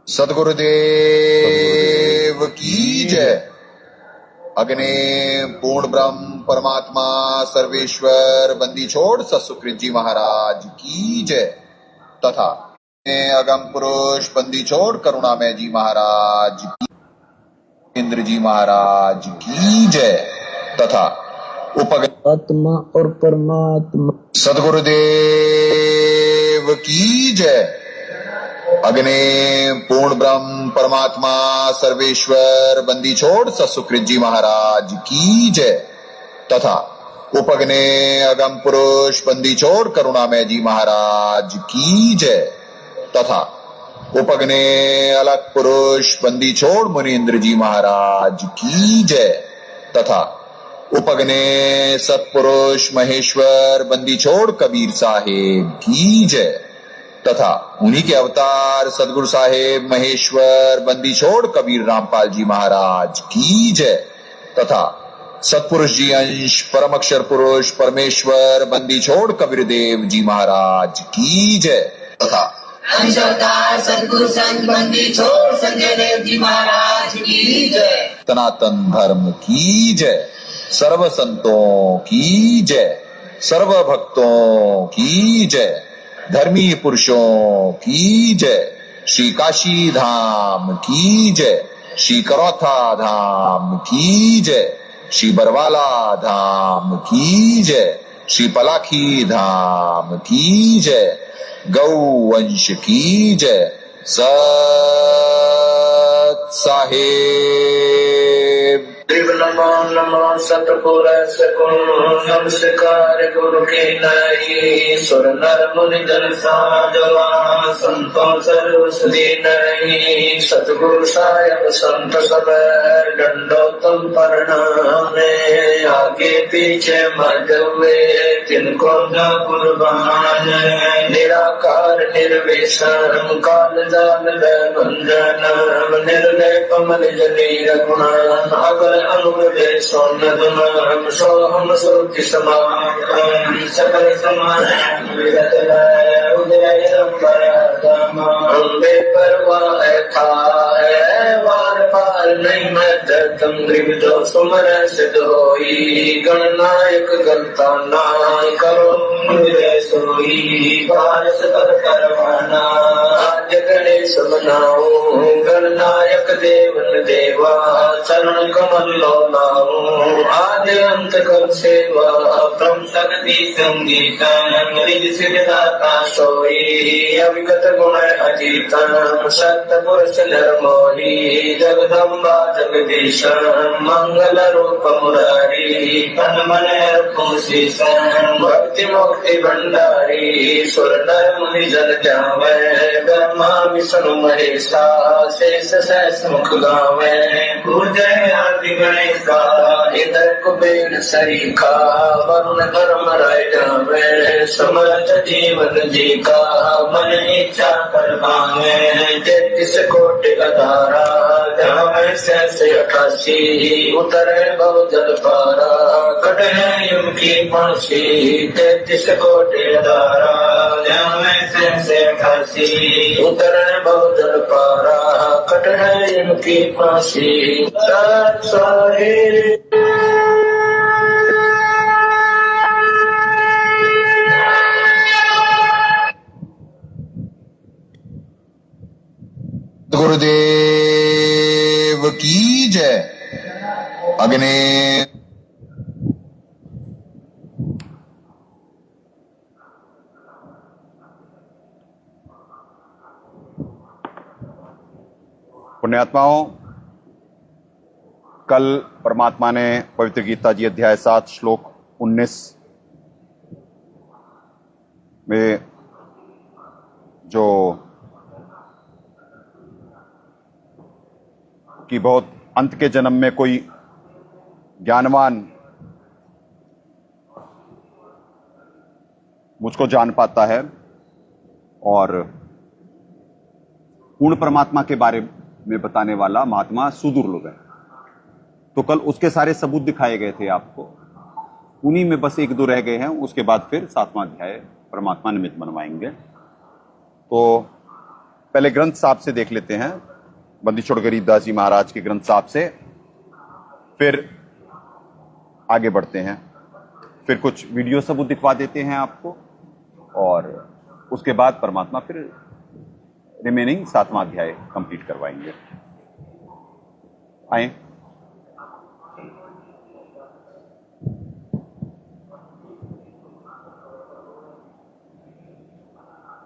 सदगुरुदेव की जय। अग्नि पूर्ण ब्रह्म परमात्मा सर्वेश्वर बंदी छोड़ सतसुकृत जी महाराज की जय तथा अगम पुरुष बंदी छोड़ करुणामय जी महाराज की, इंद्र जी महाराज की जय तथा आत्मा और परमात्मा सदगुरुदेव की जय। अग्नि पूर्ण ब्रह्म परमात्मा सर्वेश्वर बंदी छोड़ सतसुकृत जी महाराज की जय तथा उपग्ने अगम पुरुष बंदी छोड़ करुणामय जी महाराज की जय तथा उपग्ने अलग पुरुष बंदी छोड़ मुनीन्द्र जी महाराज की जय तथा उपग्ने सत्पुरुष महेश्वर बंदी छोड़ कबीर साहेब की जय तथा उन्हीं के अवतार सदगुरु साहेब महेश्वर बंदी छोड़ कबीर रामपाल जी महाराज की जय तथा सतपुरुष जी अंश परम अक्षर पुरुष परमेश्वर बंदी छोड़ कबीर देव जी महाराज की जय तथा अंश अवतार सदगुरु संत बंदी छोड़ संजय देव जी महाराज की जय। सनातन धर्म की जय, सर्व संतों की जय, सर्व भक्तों की जय, धर्मी पुरुषों की जय, श्री काशी धाम की जय, श्री करौथा धाम की जय, श्री बरवाला धाम की जय, श्री पलाखी धाम की जय, गौ वंश की जय। सत साहेब नमो नमो सतपुर नमस्कार गुरु के नाई सुर नर मुनि जन साजवा संतों सर्व सुधी नहीं सतगुरु साहेब संत सब दंडोतम प्रणाम आगे पीछे मध्य में जिनको न कुर्बान निराकार निर्विषम काल जान भंजन निर्णय कमल जनी रघुना अगर अनुग्रह सोन्नतम सोहम श्रुति समागम सकल समान उदय अम्बे परवाह था वार पार नहीं मत तुम जो सुमर सिद्ध होई गणनायक गलता ना करो मुझे सोई पारस कर परवाना आज गणेश मनाओ गणनायक देवन देवा चरण कमल लो नाओ आदि अंत कर सेवा ब्रह्म शक्ति संगीत रिज सिद्धाता सोई अविगत गुण अजीतन सत्य पुरुष निर्मोही जगदम्बा जगदीश मंगल रूप मुरारी तन मन कोशिश भक्ति मुक्ति भंडारी सुर नर मुनि जन जावे ब्रह्मा विष्णु महेशा शेष सहस मुख गावे पूजय आदि गणेशा इधर कुबेर सरीखा वरुण धर्म राय जावे समर्थ जीवन जी का मन इच्छा कर पावे 33 कोटि अधारा जावे सहस 88 उतरे भव जल पारा कटे युग की फांसी 33 कोटि अधारा जावे सहस 88 उतरे भव जल पारा कटे युग की फांसी। सत साहेब गुरुदेव की जय। अग्नि पुण्यात्माओं, कल परमात्मा ने पवित्र गीता जी अध्याय 7 श्लोक 19 में जो कि बहुत अंत के जन्म में कोई ज्ञानवान मुझको जान पाता है और पूर्ण परमात्मा के बारे में बताने वाला महात्मा सुदुर्लभ है। तो कल उसके सारे सबूत दिखाए गए थे आपको, उन्हीं में बस 1-2 रह गए हैं। उसके बाद फिर 7वां अध्याय परमात्मा निमित्त बनवाएंगे। तो पहले ग्रंथ साहब से देख लेते हैं, बंदी छोड़ गरीबदास जी महाराज के ग्रंथ साहब से, फिर आगे बढ़ते हैं, फिर कुछ वीडियो सबूत दिखवा देते हैं आपको, और उसके बाद परमात्मा फिर रिमेनिंग 7वां अध्याय कंप्लीट करवाएंगे। आए।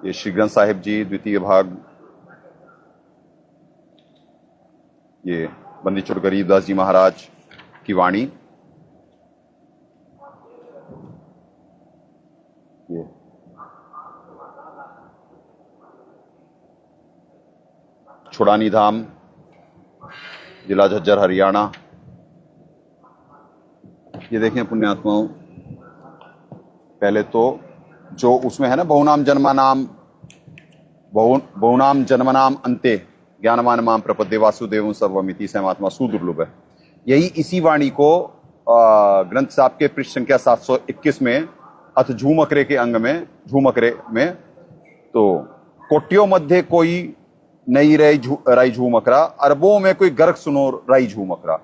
ये श्री ग्रंथ साहिब जी द्वितीय भाग, ये बंदी छोड़ गरीबदास जी महाराज की वाणी, ये छुड़ानी धाम, जिला झज्जर, हरियाणा। ये देखें पुण्यात्माओं, पहले तो जो उसमें है ना, बहुनाम जन्मनाम अंते ज्ञानवान माम प्रपद्ये वासुदेव सर्वमिति सहमात्मा सुदुर्लभ है। यही इसी वाणी को ग्रंथ साहब के पृष्ठ संख्या 721 में अथ झूमकरे के अंग में, झूमकरे में, तो कोटियों मध्य कोई नई राई झूमकरा, अरबों में कोई गर्क सुनो राई झूमकरा।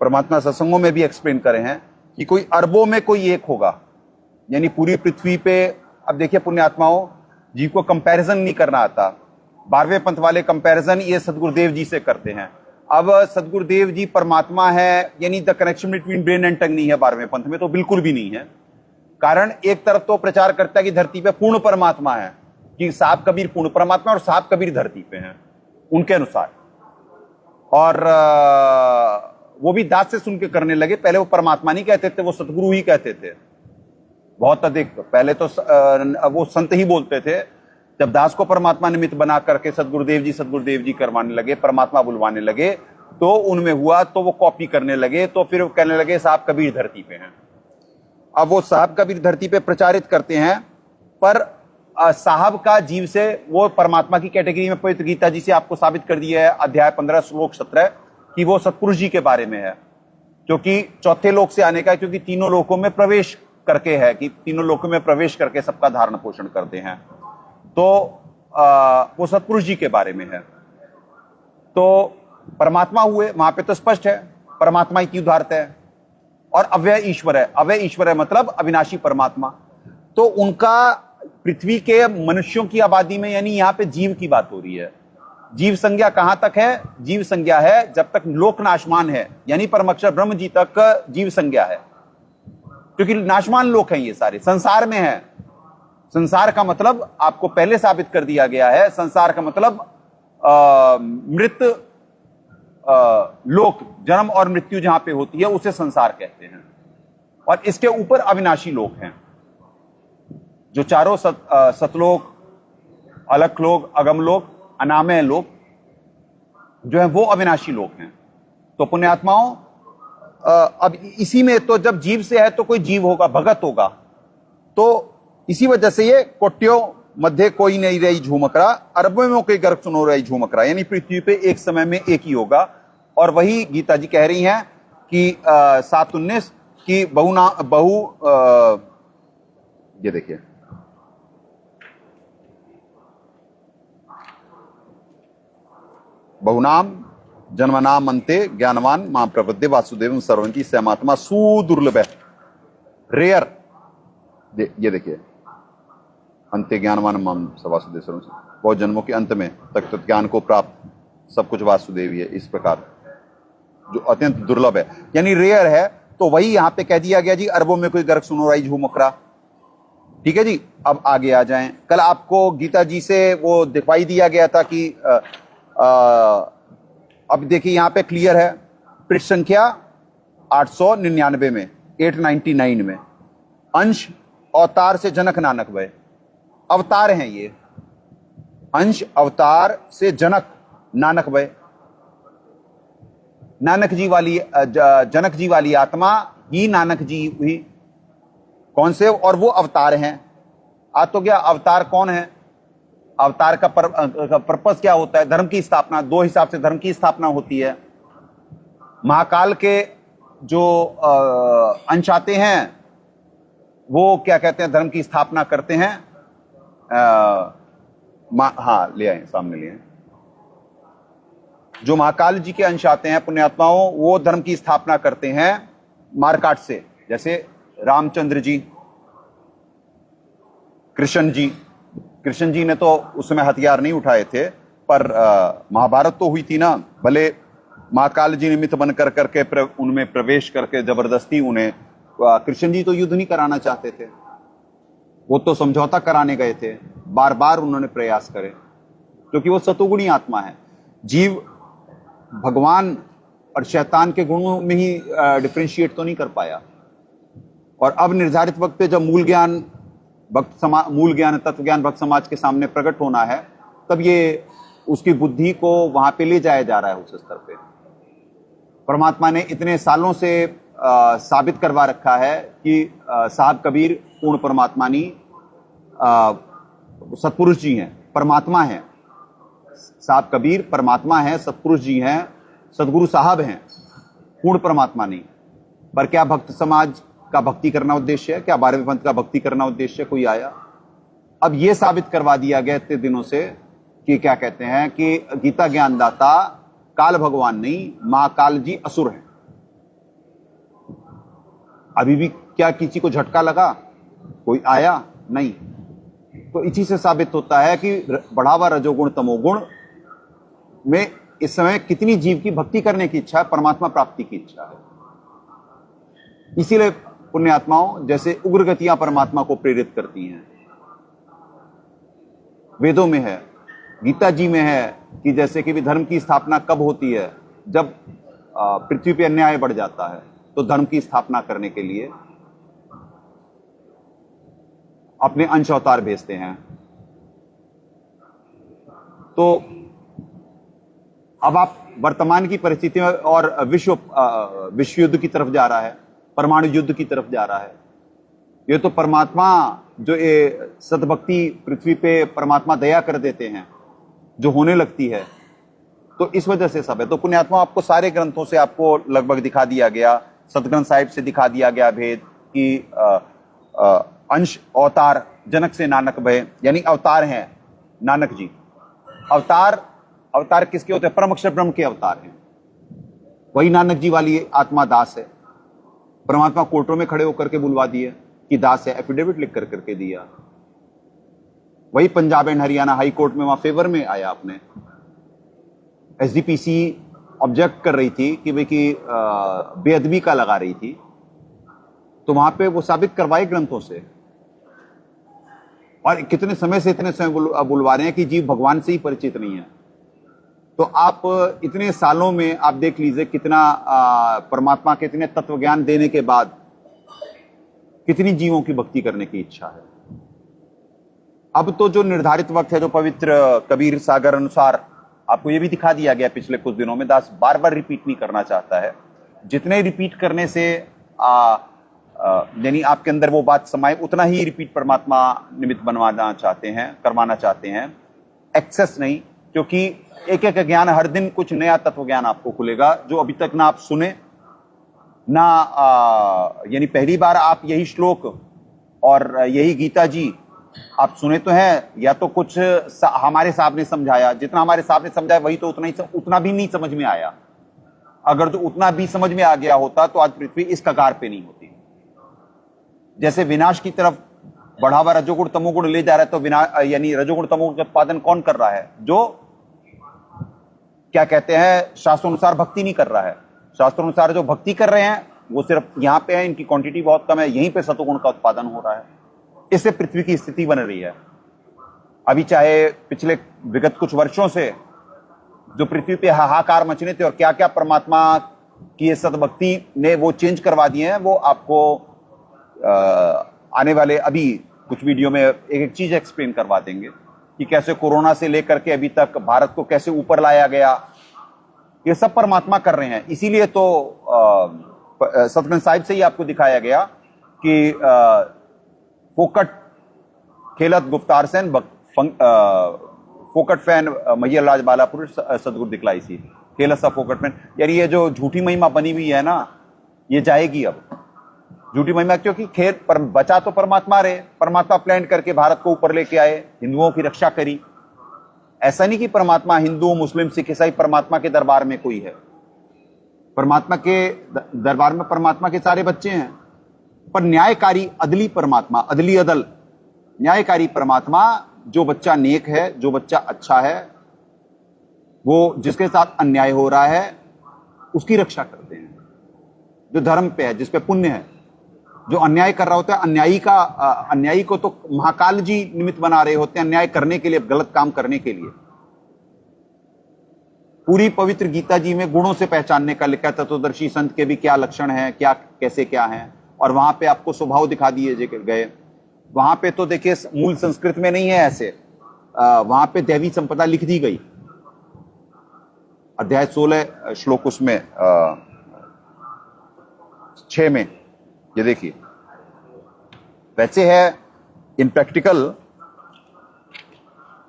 परमात्मा सत्संगों में भी एक्सप्लेन करे हैं कि कोई अरबों में कोई एक होगा, यानी पूरी पृथ्वी पे। अब देखिए पुण्यात्माओं, जी को कंपैरिजन नहीं करना आता। 12वें पंथ वाले कंपैरिजन ये सदगुरुदेव जी से करते हैं। अब सदगुरुदेव जी परमात्मा है, यानी the connection between brain and tongue नहीं है 12वें पंथ में, तो बिल्कुल भी नहीं है। कारण एक तरफ तो प्रचार करता है कि धरती पे पूर्ण परमात्मा है, कि साहब कबीर पूर्ण परमात्मा और साहब कबीर धरती पे हैं उनके अनुसार, और वो भी दास से सुन के करने लगे। पहले वो परमात्मा नहीं कहते थे, वो सतगुरु ही कहते थे। बहुत अधिक पहले तो वो संत ही बोलते थे। जब दास को परमात्मा निमित्त बना करके सदगुरुदेव जी करवाने लगे, परमात्मा बुलवाने लगे, तो उनमें हुआ, तो वो कॉपी करने लगे, तो फिर वो कहने लगे साहब कबीर धरती पे हैं। अब वो साहब कबीर धरती पे प्रचारित करते हैं, पर साहब का जीव से वो परमात्मा की कैटेगरी में पवित्र गीता जी से आपको साबित कर दिया है, अध्याय 15 श्लोक 17, कि वो सतपुरुष जी के बारे में है, क्योंकि चौथे लोक से आने का है, क्योंकि तीनों लोकों में प्रवेश करके है, कि तीनों लोकों में प्रवेश करके सबका धारण पोषण करते हैं। तो वो सतपुरुष जी के बारे में है। तो परमात्मा हुए, वहां पे तो स्पष्ट है परमात्मा ही की उदारता है, और अव्यय ईश्वर है। अव्यय ईश्वर है मतलब अविनाशी परमात्मा। तो उनका पृथ्वी के मनुष्यों की आबादी में, यानी यहां पे जीव की बात हो रही है। जीव संज्ञा कहां तक है? जीव संज्ञा है जब तक लोक नाशमान है, यानी परमक्षर ब्रह्म जी तक जीव संज्ञा है, क्योंकि नाशमान लोक हैं ये सारे, संसार में है। संसार का मतलब आपको पहले साबित कर दिया गया है, संसार का मतलब मृत लोक, जन्म और मृत्यु जहां पे होती है उसे संसार कहते हैं। और इसके ऊपर अविनाशी लोक हैं, जो चारों सतलोक, अलख लोक, अगम लोक, अनामय लोक जो है वो अविनाशी लोक हैं। तो पुण्यात्माओं, अब इसी में तो जब जीव से है तो कोई जीव होगा, भगत होगा। तो इसी वजह से ये कोट्यों मध्य कोई नहीं रही झूमकरा, अरबों में कोई गर्भ सुनो रही झूमकरा, यानी पृथ्वी पे एक समय में एक ही होगा। और वही गीता जी कह रही हैं कि 7:19 की ये देखिए, बहुनाम जन्मनाम अंते ज्ञानवान मां प्रपद्ये वासुदेव सर्वंती सहमात्मा सुदुर्लभ है, रेयर। ये देखिए, अंत्य ज्ञानवान माम वासुदेव सर्वंती, बहुत जन्मों के अंत में तक ज्ञान को प्राप्त सब कुछ वासुदेव ही है, इस प्रकार जो अत्यंत दुर्लभ है, यानी रेयर है। तो वही यहां पे कह दिया गया जी, अरबों में कोई गर्क सुनो राई झूमकरा। ठीक है जी, अब आगे आ जाएं। कल आपको गीता जी से वो दिखवाई दिया गया था कि अब देखिए यहां पे क्लियर है, पृष्ठ संख्या 899 में, 899 में, अंश अवतार से जनक नानक भय। अवतार हैं ये, अंश अवतार से जनक नानक भय। नानक जी वाली जनक जी वाली आत्मा ही नानक जी हुई। कौन से? और वो अवतार हैं। आ तो क्या अवतार कौन है? अवतार का पर्पस क्या होता है? धर्म की स्थापना। दो हिसाब से धर्म की स्थापना होती है। महाकाल के जो अंश आते हैं वो क्या कहते हैं? धर्म की स्थापना करते हैं। हाँ ले आए, सामने ले आए। जो महाकाल जी के अंश आते हैं पुण्यात्माओं, वो धर्म की स्थापना करते हैं मारकाट से, जैसे रामचंद्र जी, कृष्ण जी ने तो उस समय हथियार नहीं उठाए थे, पर महाभारत तो हुई थी ना, भले महाकाल जी निमित्त बन करके उनमें प्रवेश करके जबरदस्ती उन्हें, कृष्ण जी तो युद्ध नहीं कराना चाहते थे, वो तो समझौता कराने गए थे, बार बार उन्होंने प्रयास करे, क्योंकि वो सतोगुणी आत्मा है। जीव भगवान और शैतान के गुणों में ही डिफरेंशिएट तो नहीं कर पाया, और अब निर्धारित वक्त पे जब मूल ज्ञान तत्व ज्ञान भक्त समाज के सामने प्रकट होना है, तब ये उसकी बुद्धि को वहां पे ले जाया जा रहा है उस स्तर पे। परमात्मा ने इतने सालों से साबित करवा रखा है कि साहब कबीर पूर्ण परमात्मा नहीं, सतपुरुष जी हैं, परमात्मा हैं। साहब कबीर परमात्मा है, सतपुरुष जी हैं, सदगुरु साहब हैं, पूर्ण परमात्मा नहीं। पर क्या भक्त समाज का भक्ति करना उद्देश्य है? क्या 12वें पंथ का भक्ति करना उद्देश्य? कोई आया? अब यह साबित करवा दिया गया इतने दिनों से कि क्या कहते हैं कि गीता ज्ञानदाता काल भगवान नहीं, महाकाल जी असुर हैं। अभी भी क्या किसी को झटका लगा? कोई आया? नहीं। तो इसी से साबित होता है कि बढ़ावा रजोगुण तमोगुण में इस समय कितनी जीव की भक्ति करने की इच्छा है, परमात्मा प्राप्ति की इच्छा है। इसीलिए पुण्यात्माओं, जैसे उग्र गतियां परमात्मा को प्रेरित करती हैं, वेदों में है, गीता जी में है कि जैसे कि भी धर्म की स्थापना कब होती है? जब पृथ्वी पे अन्याय बढ़ जाता है, तो धर्म की स्थापना करने के लिए अपने अंश अवतार भेजते हैं। तो अब आप वर्तमान की परिस्थिति में, और विश्व युद्ध की तरफ जा रहा है, परमाणु युद्ध की तरफ जा रहा है। ये तो परमात्मा जो ये सद्भक्ति पृथ्वी पे परमात्मा दया कर देते हैं, जो होने लगती है, तो इस वजह से सब है। तो पुण्यात्मा, आपको सारे ग्रंथों से आपको लगभग दिखा दिया गया, सतग्रंथ साहिब से दिखा दिया गया भेद कि अंश अवतार जनक से नानक भय, यानी अवतार हैं नानक जी। अवतार किसके होते हैं? परम अक्षर ब्रह्म के अवतार हैं। वही नानक जी वाली आत्मा दास है। परमात्मा कोर्टों में खड़े होकर के बुलवा दिए कि दास है, एफिडेविट लिख करके दिया। वही Punjab and Haryana high court में वहां फेवर में आया। आपने एसजीपीसी ऑब्जेक्ट कर रही थी कि भाई कि बेअदबी का लगा रही थी, तो वहां पे वो साबित करवाए ग्रंथों से। और इतने समय बुलवा रहे हैं कि जीव भगवान से ही परिचित नहीं है। तो आप इतने सालों में आप देख लीजिए कितना परमात्मा के इतने तत्व ज्ञान देने के बाद कितनी जीवों की भक्ति करने की इच्छा है। अब तो जो निर्धारित वक्त है, जो पवित्र कबीर सागर अनुसार आपको ये भी दिखा दिया गया पिछले कुछ दिनों में, दास बार बार रिपीट नहीं करना चाहता है। जितने रिपीट करने से यानी आपके अंदर वो बात समाये, उतना ही रिपीट परमात्मा निमित्त बनवाना चाहते हैं, करवाना चाहते हैं, एक्सेस नहीं। क्योंकि एक एक ज्ञान, हर दिन कुछ नया तत्व ज्ञान आपको खुलेगा जो अभी तक ना आप सुने ना, यानी पहली बार आप यही श्लोक और यही गीता जी आप सुने तो हैं, या तो कुछ हमारे साहब ने समझाया, जितना हमारे साहब ने समझाया वही तो उतना भी नहीं समझ में आया। अगर तो उतना भी समझ में आ गया होता तो आज पृथ्वी इस कगार पे नहीं होती। जैसे विनाश की तरफ बढ़ावा रजोगुण तमोगुण ले जा रहा है, तो यानी रजोगुण तमोगुण का उत्पादन कौन कर रहा है? जो क्या कहते हैं, शास्त्रोनुसार भक्ति नहीं कर रहा है। शास्त्रोनुसार जो भक्ति कर रहे हैं वो सिर्फ यहां पे है, इनकी क्वांटिटी बहुत कम है, यहीं पे सतोगुण का उत्पादन हो रहा है। इससे पृथ्वी की स्थिति बन रही है। अभी चाहे पिछले विगत कुछ वर्षों से जो पृथ्वी पे हाहाकार मचने थे और क्या क्या परमात्मा की सद्भक्ति ने वो चेंज करवा दिए हैं, वो आपको आने वाले अभी कुछ वीडियो में एक एक चीज एक्सप्लेन करवा देंगे कि कैसे कोरोना से लेकर के अभी तक भारत को कैसे ऊपर लाया गया। ये सब परमात्मा कर रहे हैं। इसीलिए तो सतगंज साहिब से ही आपको दिखाया गया कि फोकट खेलत गुफ्तार सेन फोकट फैन मैया लाज बालापुर सदगुरु दिखलाई सी खेलत सा फोकट फैन। यार ये जो झूठी महिमा बनी हुई है ना, ये जाएगी अब झूठी महिमा, क्योंकि खेल पर बचा तो परमात्मा रहे। परमात्मा प्लान करके भारत को ऊपर लेके आए, हिंदुओं की रक्षा करी, ऐसा नहीं कि परमात्मा हिंदू मुस्लिम सिख ईसाई परमात्मा के दरबार में कोई है। परमात्मा के दरबार में परमात्मा के सारे बच्चे हैं, पर न्यायकारी अदली परमात्मा, अदली अदल न्यायकारी परमात्मा, जो बच्चा नेक है, जो बच्चा अच्छा है, वो जिसके साथ अन्याय हो रहा है उसकी रक्षा करते हैं। जो धर्म पे है, जिस पे पुण्य है, जो अन्याय कर रहा होता है, अन्यायी को तो महाकाल जी निमित्त बना रहे होते हैं अन्याय करने के लिए, गलत काम करने के लिए। पूरी पवित्र गीता जी में गुणों से पहचानने का लिखा है, तत्वदर्शी संत के भी क्या लक्षण हैं, क्या कैसे क्या हैं, और वहां पे आपको स्वभाव दिखा दिए गए। वहां पे तो देखिए मूल संस्कृत में नहीं है ऐसे, वहां पे दैवी संपदा लिख दी गई। अध्याय 16 श्लोक उसमें 6 में ये देखिए, वैसे है इन प्रैक्टिकल।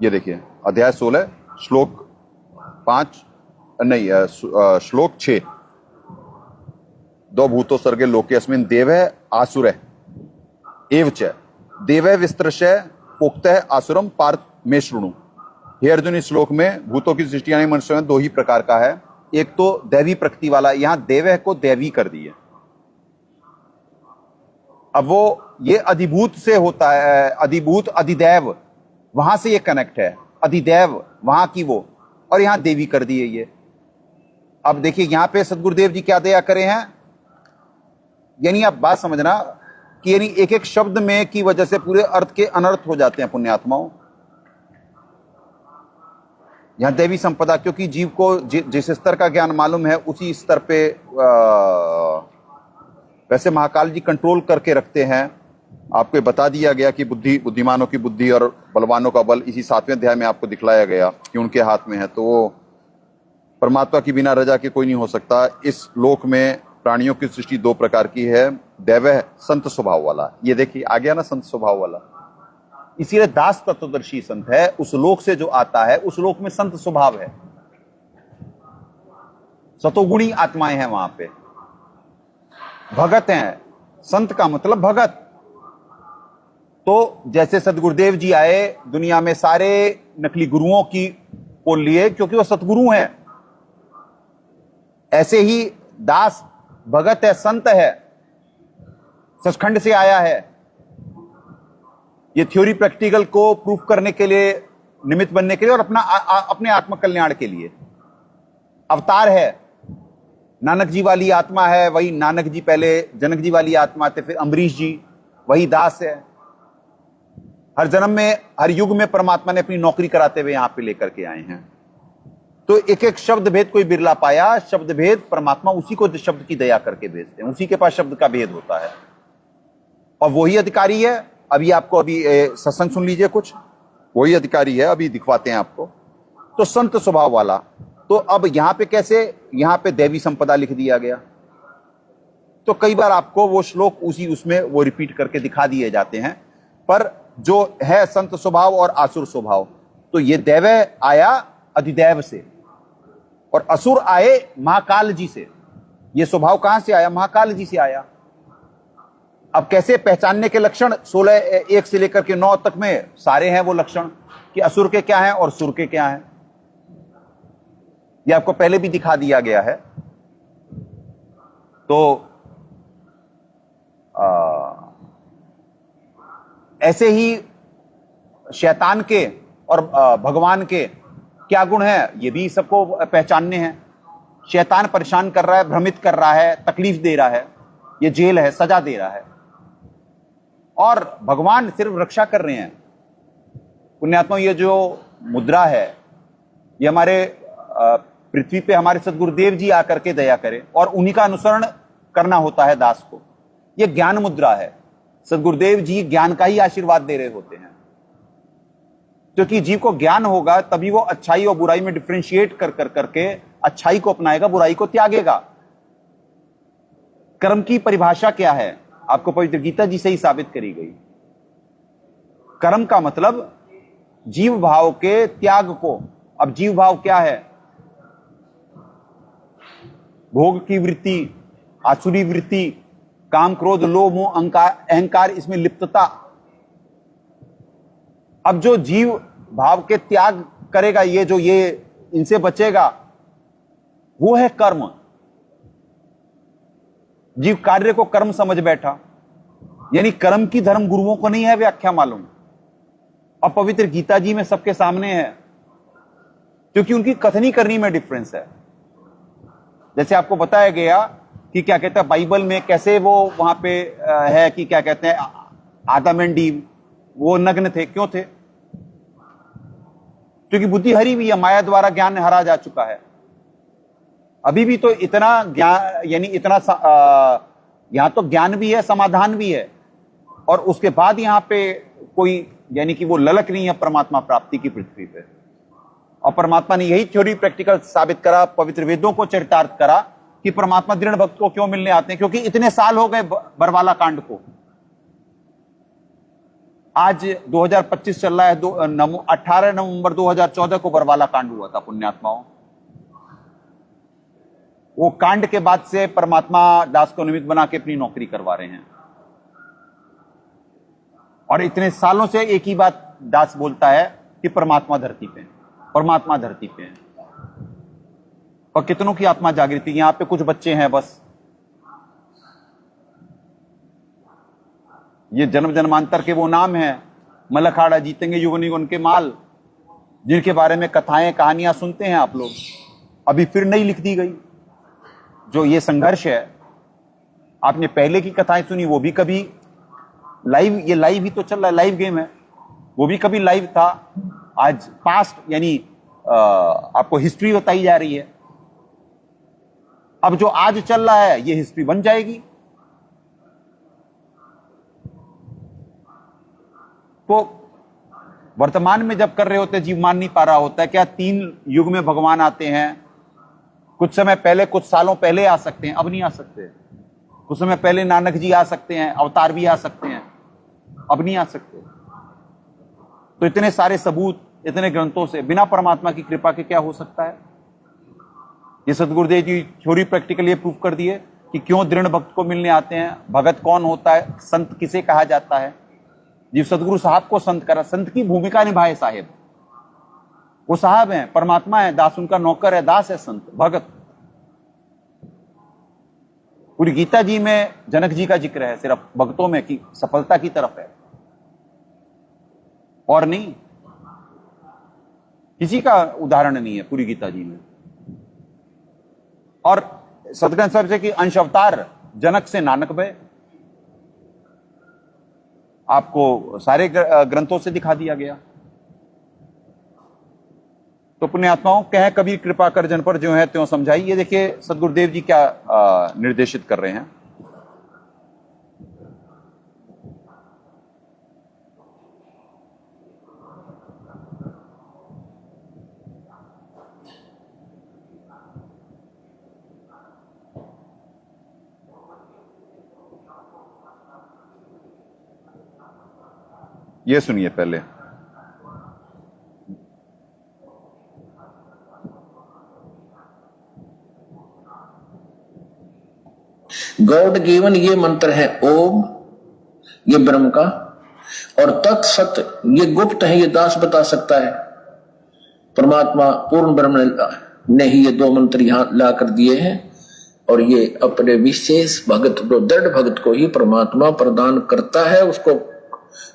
ये देखिए अध्याय 16 श्लोक 5 नहीं श्लोक 6, दो भूतो सर्गे लोके अस्मिन् देवः आसुरः एवच देवः विस्तृश्य पोक्तः आसुरम पार्थ में शृणु। हे अर्जुन, इस श्लोक में भूतों की सृष्टि यानी मनुष्य में 2 ही प्रकार का है। एक तो दैवी प्रकृति वाला, यहां देवः को दैवी कर दिए। अब वो ये अधिभूत से होता है, अधिभूत अधिदैव, वहां से ये कनेक्ट है, अधिदैव वहां की वो, और यहां देवी कर दिए ये। अब देखिए यहां पे सदगुरुदेव जी क्या दया करे हैं, यानी आप बात समझना कि यानी एक एक शब्द में की वजह से पूरे अर्थ के अनर्थ हो जाते हैं पुण्यात्माओं। यहां देवी संपदा, क्योंकि जीव को जिस स्तर का ज्ञान मालूम है उसी स्तर पे वैसे महाकाल जी कंट्रोल करके रखते हैं। आपको बता दिया गया कि बुद्धिमानों की बुद्धि और बलवानों का बल इसी 7वें अध्याय में आपको दिखलाया गया कि उनके हाथ में है। तो वो परमात्मा की बिना रजा के कोई नहीं हो सकता। इस लोक में प्राणियों की सृष्टि 2 प्रकार की है, दैवः संत स्वभाव वाला, ये देखिए आ गया ना संत स्वभाव वाला, इसीलिए दास तत्वदर्शी संत है। उस लोक से जो आता है उस लोक में संत स्वभाव है, सतोगुणी आत्माएं हैं वहां पे, भगत हैं। संत का मतलब भगत। तो जैसे सदगुरुदेव जी आए दुनिया में सारे नकली गुरुओं की पोल लिए क्योंकि वो सतगुरु हैं, ऐसे ही दास भगत है, संत है, सचखंड से आया है। ये थ्योरी प्रैक्टिकल को प्रूफ करने के लिए, निमित्त बनने के लिए और अपने आत्म कल्याण के लिए अवतार है। नानक जी वाली आत्मा है, वही नानक जी पहले जनक जी वाली आत्मा थे, फिर अम्बरीश जी, वही दास है। हर जन्म में, हर युग में परमात्मा ने अपनी नौकरी कराते हुए यहां पे लेकर के आए हैं। तो एक एक शब्द भेद कोई बिरला पाया। शब्द भेद परमात्मा उसी को शब्द की दया करके भेजते हैं, उसी के पास शब्द का भेद होता है और वही अधिकारी है। अभी सत्संग सुन लीजिए, कुछ वही अधिकारी है, अभी दिखवाते हैं आपको। तो संत स्वभाव वाला, तो अब यहां पे कैसे, यहां पे दैवी संपदा लिख दिया गया। तो कई बार आपको वो श्लोक उसमें वो रिपीट करके दिखा दिए जाते हैं। पर जो है संत स्वभाव और आसुर स्वभाव, तो ये दैव आया अधिदैव से और असुर आए महाकाल जी से। ये स्वभाव कहां से आया? महाकाल जी से आया। अब कैसे पहचानने के लक्षण 16:1 से लेकर के 9 तक में सारे हैं वो लक्षण कि असुर के क्या हैं और सुर के क्या हैं। ये आपको पहले भी दिखा दिया गया है। तो ऐसे ही शैतान के और भगवान के क्या गुण है, ये भी सबको पहचानने हैं। शैतान परेशान कर रहा है, भ्रमित कर रहा है, तकलीफ दे रहा है, ये जेल है, सजा दे रहा है, और भगवान सिर्फ रक्षा कर रहे हैं। पुण्यात्मा, ये जो मुद्रा है ये हमारे पृथ्वी पे हमारे सदगुरुदेव जी आकर के दया करें और उन्हीं का अनुसरण करना होता है दास को। ये ज्ञान मुद्रा है। सदगुरुदेव जी ज्ञान का ही आशीर्वाद दे रहे होते हैं, क्योंकि जीव को ज्ञान होगा तभी वो अच्छाई और बुराई में डिफरेंशिएट कर करके अच्छाई को अपनाएगा, बुराई को त्यागेगा। कर्म की परिभाषा क्या है? आपको पवित्र गीता जी से ही साबित करी गई। कर्म का मतलब जीव भाव के त्याग को। अब जीव भाव क्या है? भोग की वृत्ति, आसुरी वृत्ति, काम क्रोध लोभ मोह अहंकार, इसमें लिप्तता। अब जो जीव भाव के त्याग करेगा, ये जो ये इनसे बचेगा, वो है कर्म। जीव कार्य को कर्म समझ बैठा, यानी कर्म की धर्म गुरुओं को नहीं है व्याख्या मालूम। और पवित्र गीता जी में सबके सामने है, क्योंकि उनकी कथनी करनी में डिफरेंस है। जैसे आपको बताया गया कि क्या कहते हैं बाइबल में कैसे वो वहां पे है कि क्या कहते हैं आदम एंड ईव वो नग्न थे, क्यों थे? क्योंकि बुद्धि हरी हुई है, माया द्वारा ज्ञान हरा जा चुका है। अभी भी तो इतना ज्ञान, यानी इतना यहां तो ज्ञान भी है, समाधान भी है, और उसके बाद यहां पे कोई यानी कि वो ललक नहीं है परमात्मा प्राप्ति की पृथ्वी पे। और परमात्मा ने यही थ्योरी प्रैक्टिकल साबित करा, पवित्र वेदों को चरितार्थ करा कि परमात्मा दृढ़ भक्त को क्यों मिलने आते हैं, क्योंकि इतने साल हो गए बरवाला कांड को। आज 2025 चल रहा है, 18 नवंबर 2014 को बरवाला कांड हुआ था पुण्यात्माओं। वो कांड के बाद से परमात्मा दास को निमित्त बना के अपनी नौकरी करवा रहे हैं, और इतने सालों से एक ही बात दास बोलता है कि परमात्मा धरती पे है, परमात्मा धरती पे है। और कितनों की आत्मा जागृति, यहां पे कुछ बच्चे हैं बस, ये जन्म जन्मांतर के वो नाम है, मलखाड़ा जीतेंगे युगन युगन के माल, जिनके बारे में कथाएं कहानियां सुनते हैं आप लोग, अभी फिर नई लिख दी गई। जो ये संघर्ष है, आपने पहले की कथाएं सुनी, वो भी कभी लाइव, ये लाइव ही तो चल रहा है, लाइव गेम है, वो भी कभी लाइव था। आज पास्ट यानी आपको हिस्ट्री बताई जा रही है। अब जो आज चल रहा है ये हिस्ट्री बन जाएगी। तो वर्तमान में जब कर रहे होते जीव मान नहीं पा रहा होता है क्या 3 युग में भगवान आते हैं, कुछ समय पहले, कुछ सालों पहले आ सकते हैं, अब नहीं आ सकते। कुछ समय पहले नानक जी आ सकते हैं, अवतार भी आ सकते हैं, अब नहीं आ सकते। तो इतने सारे सबूत, इतने ग्रंथों से बिना परमात्मा की कृपा के क्या हो सकता है? ये सदगुरुदेव जी थ्योरी प्रैक्टिकल ये प्रूफ कर दिए कि क्यों दृढ़ भक्त को मिलने आते हैं, भगत कौन होता है, संत किसे कहा जाता है। जीव सदगुरु साहब को संत करा, संत की भूमिका निभाए साहेब, वो साहब हैं, परमात्मा है, दास उनका नौकर है, दास है संत भगत। पूरी गीता जी में जनक जी का जिक्र है, सिर्फ भक्तों में की सफलता की तरफ है और नहीं, किसी का उदाहरण नहीं है पूरी गीता जी में। और सदगुरु साहब से कि अंश अवतार जनक से नानक भय, आपको सारे ग्रंथों से दिखा दिया गया। तो पुण्यात्माओं, कहे कबीर कृपा कर जन पर जो है त्यों समझाई। ये देखिए सदगुरुदेव जी क्या निर्देशित कर रहे हैं। ये सुनिए पहले। गॉड गिवन ये मंत्र है ओम, ये ब्रह्म का, और तत्सत ये गुप्त है, ये दास बता सकता है। परमात्मा पूर्ण ब्रह्म ने ही ये 2 मंत्र यहां ला कर दिए हैं, और ये अपने विशेष भगत को, दृढ़ भगत को ही परमात्मा प्रदान करता है, उसको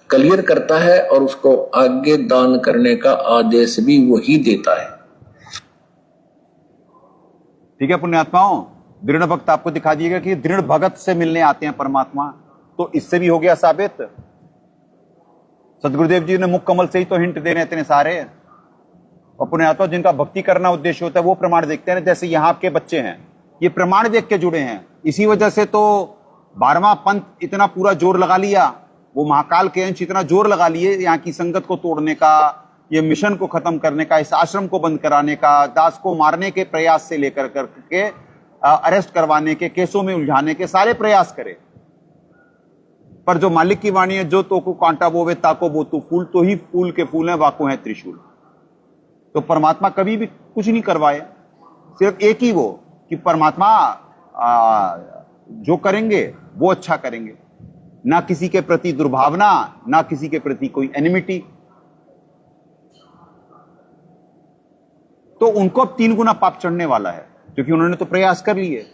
क्लियर करता है, और उसको आगे दान करने का आदेश भी वही देता है। ठीक है पुण्यात्माओं, दृढ़ भक्त आपको दिखा दिएगा कि दृढ़ भगत से मिलने आते हैं परमात्मा। तो इससे भी हो गया साबित, सदगुरुदेव जी ने मुख कमल से ही तो हिंट दे रहे हैं इतने सारे। और पुण्यात्मा जिनका भक्ति करना उद्देश्य होता है वो प्रमाण देखते हैं, जैसे यहाँ के बच्चे हैं, ये प्रमाण देख के जुड़े हैं। इसी वजह से तो 12वां पंथ इतना पूरा जोर लगा लिया, वो महाकाल के अंश इतना जोर लगा लिए यहाँ की संगत को तोड़ने का, ये मिशन को खत्म करने का, इस आश्रम को बंद कराने का, दास को मारने के प्रयास से लेकर करके अरेस्ट करवाने के, केसों में उलझाने के सारे प्रयास करे। पर जो मालिक की वाणी है, जो तो को कांटा बोवे ताको बोतु फूल, तो ही फूल के फूल हैं, वाको है त्रिशूल। तो परमात्मा कभी भी कुछ नहीं करवाए, सिर्फ एक ही वो कि परमात्मा जो करेंगे वो अच्छा करेंगे, ना किसी के प्रति दुर्भावना, ना किसी के प्रति कोई एनिमिटी। तो उनको अब 3 गुना पाप चढ़ने वाला है, क्योंकि उन्होंने तो प्रयास कर लिए।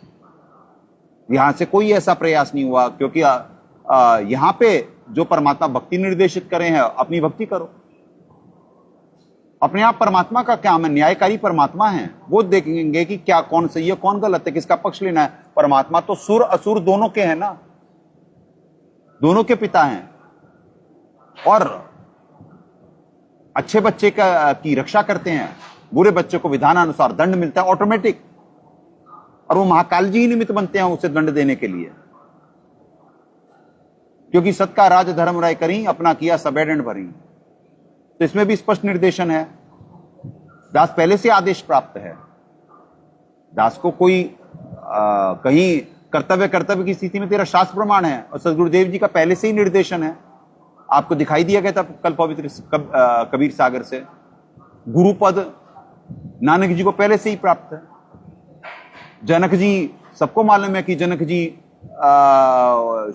यहां से कोई ऐसा प्रयास नहीं हुआ, क्योंकि यहां पे जो परमात्मा भक्ति निर्देशित करे हैं, अपनी भक्ति करो। अपने आप परमात्मा का क्या, हम न्यायकारी परमात्मा हैं, वो देखेंगे कि क्या कौन सही है कौन गलत है, किसका पक्ष लेना है। परमात्मा तो सुर असुर दोनों के हैं ना, दोनों के पिता हैं, और अच्छे बच्चे की रक्षा करते हैं, बुरे बच्चे को विधानानुसार दंड मिलता है ऑटोमेटिक, और वो महाकाल जी ही निमित्त बनते हैं उसे दंड देने के लिए, क्योंकि सत का राज धर्म राय करी, अपना किया सबे दंड भरी। तो इसमें भी स्पष्ट निर्देशन है, दास पहले से आदेश प्राप्त है, दास को कोई कहीं कर्तव्य की स्थिति में तेरा शास्त्र प्रमाण है, और सदगुरुदेव जी का पहले से ही निर्देशन है। आपको दिखाई दिया गया था कल पवित्र कबीर सागर से, गुरुपद नानक जी को पहले से ही प्राप्त है। जनक जी, सबको मालूम है कि जनक जी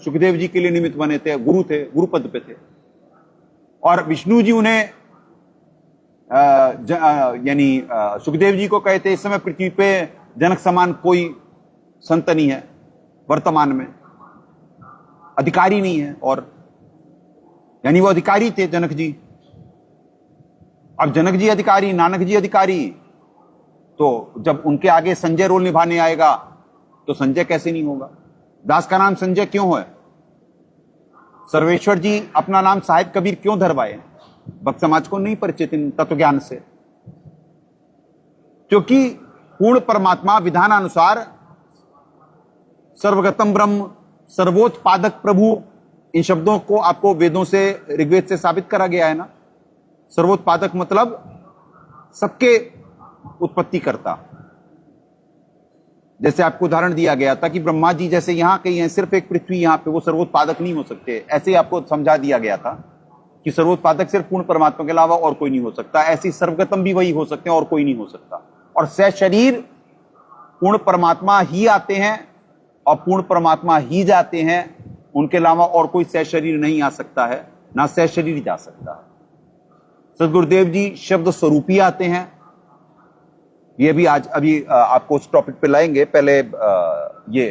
सुखदेव जी के लिए निमित्त बने थे, गुरु थे, गुरुपद पे थे, और विष्णु जी उन्हें यानी सुखदेव जी को कहते, इस समय पृथ्वी पे जनक समान कोई संत नहीं है, वर्तमान में अधिकारी नहीं है, और यानी वो अधिकारी थे जनक जी। अब जनक जी अधिकारी, नानक जी अधिकारी, तो जब उनके आगे संजय रोल निभाने आएगा तो संजय कैसे नहीं होगा। दास का नाम संजय क्यों है? सर्वेश्वर जी अपना नाम साहिब कबीर क्यों धरवाए? भक्त समाज को नहीं परिचित इन तत्व ज्ञान से, क्योंकि पूर्ण परमात्मा विधानानुसार सर्वगतम ब्रह्म, सर्वोत्पादक प्रभु, इन शब्दों को आपको वेदों से, ऋग्वेद से साबित करा गया है ना। सर्वोत्पादक मतलब सबके उत्पत्ति करता। जैसे आपको उदाहरण दिया गया था कि ब्रह्मा जी जैसे यहां कहीं हैं, सिर्फ एक पृथ्वी यहां पे, वो सर्वोत्पादक नहीं हो सकते। ऐसे ही आपको समझा दिया गया था कि सर्वोत्पादक सिर्फ पूर्ण परमात्मा के अलावा और कोई नहीं हो सकता। ऐसी सर्वगतम भी वही हो सकते हैं और कोई नहीं हो सकता। और शरीर पूर्ण परमात्मा ही आते हैं और पूर्ण परमात्मा ही जाते हैं, उनके अलावा और कोई शरीर नहीं आ सकता है, ना शरीर जा सकता है। सदगुरुदेव जी शब्द स्वरूपी आते हैं। ये भी आज अभी आपको उस टॉपिक पे लाएंगे, पहले ये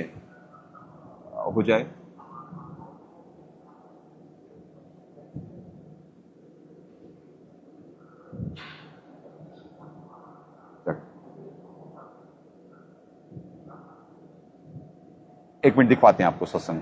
हो जाए। एक मिनट दिखवाते हैं आपको सत्संग।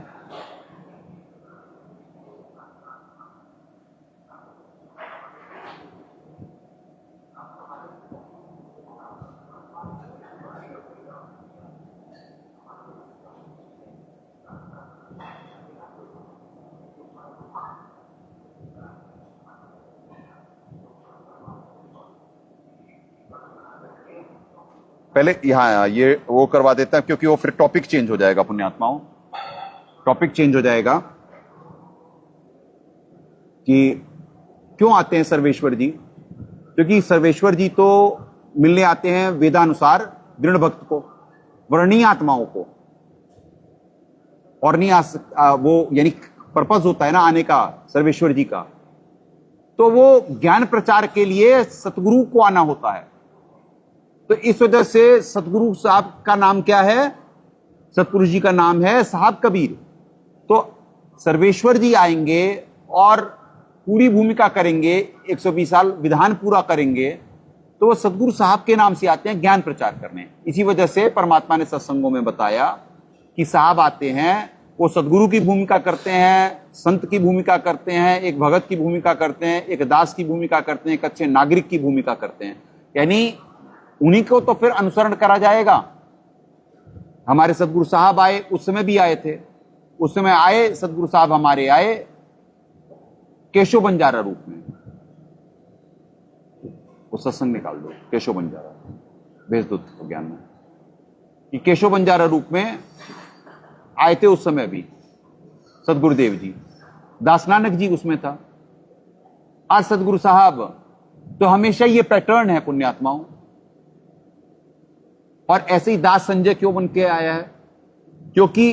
पहले यहां ये वो करवा देता है, क्योंकि वो फिर टॉपिक चेंज हो जाएगा पुण्यात्माओं, टॉपिक चेंज हो जाएगा कि क्यों आते हैं सर्वेश्वर जी। क्योंकि सर्वेश्वर जी तो मिलने आते हैं वेदानुसार दृढ़ भक्त को, वर्णीय आत्माओं को, और नहीं वो यानी पर्पस होता है ना आने का सर्वेश्वर जी का, तो वो ज्ञान प्रचार के लिए सतगुरु को आना होता है। तो इस वजह से सतगुरु साहब का नाम क्या है? सतपुरुष जी का नाम है साहब कबीर। तो सर्वेश्वर जी आएंगे और पूरी भूमिका करेंगे, 120 साल विधान पूरा करेंगे, तो वो सतगुरु साहब के नाम से आते हैं ज्ञान प्रचार करने। इसी वजह से परमात्मा ने सत्संगों में बताया कि साहब आते हैं, वो सतगुरु की भूमिका करते हैं, संत की भूमिका करते हैं, एक भगत की भूमिका करते हैं, एक दास की भूमिका करते हैं, एक अच्छे नागरिक की भूमिका करते हैं। यानी उन्हीं को तो फिर अनुसरण करा जाएगा। हमारे सतगुरु साहब आए, उस समय भी आए थे, उस समय आए सतगुरु साहब हमारे आए केशव बंजारा रूप में। वो सत्संग निकाल दो, केशव बंजारा भेज दो तो ज्ञान में कि केशव बंजारा रूप में आए थे उस समय भी सतगुरुदेव जी। दास नानक जी उसमें था। आज सतगुरु साहब, तो हमेशा ये पैटर्न है पुण्यात्माओं। और ऐसे ही दास संजय क्यों बन के आया है? क्योंकि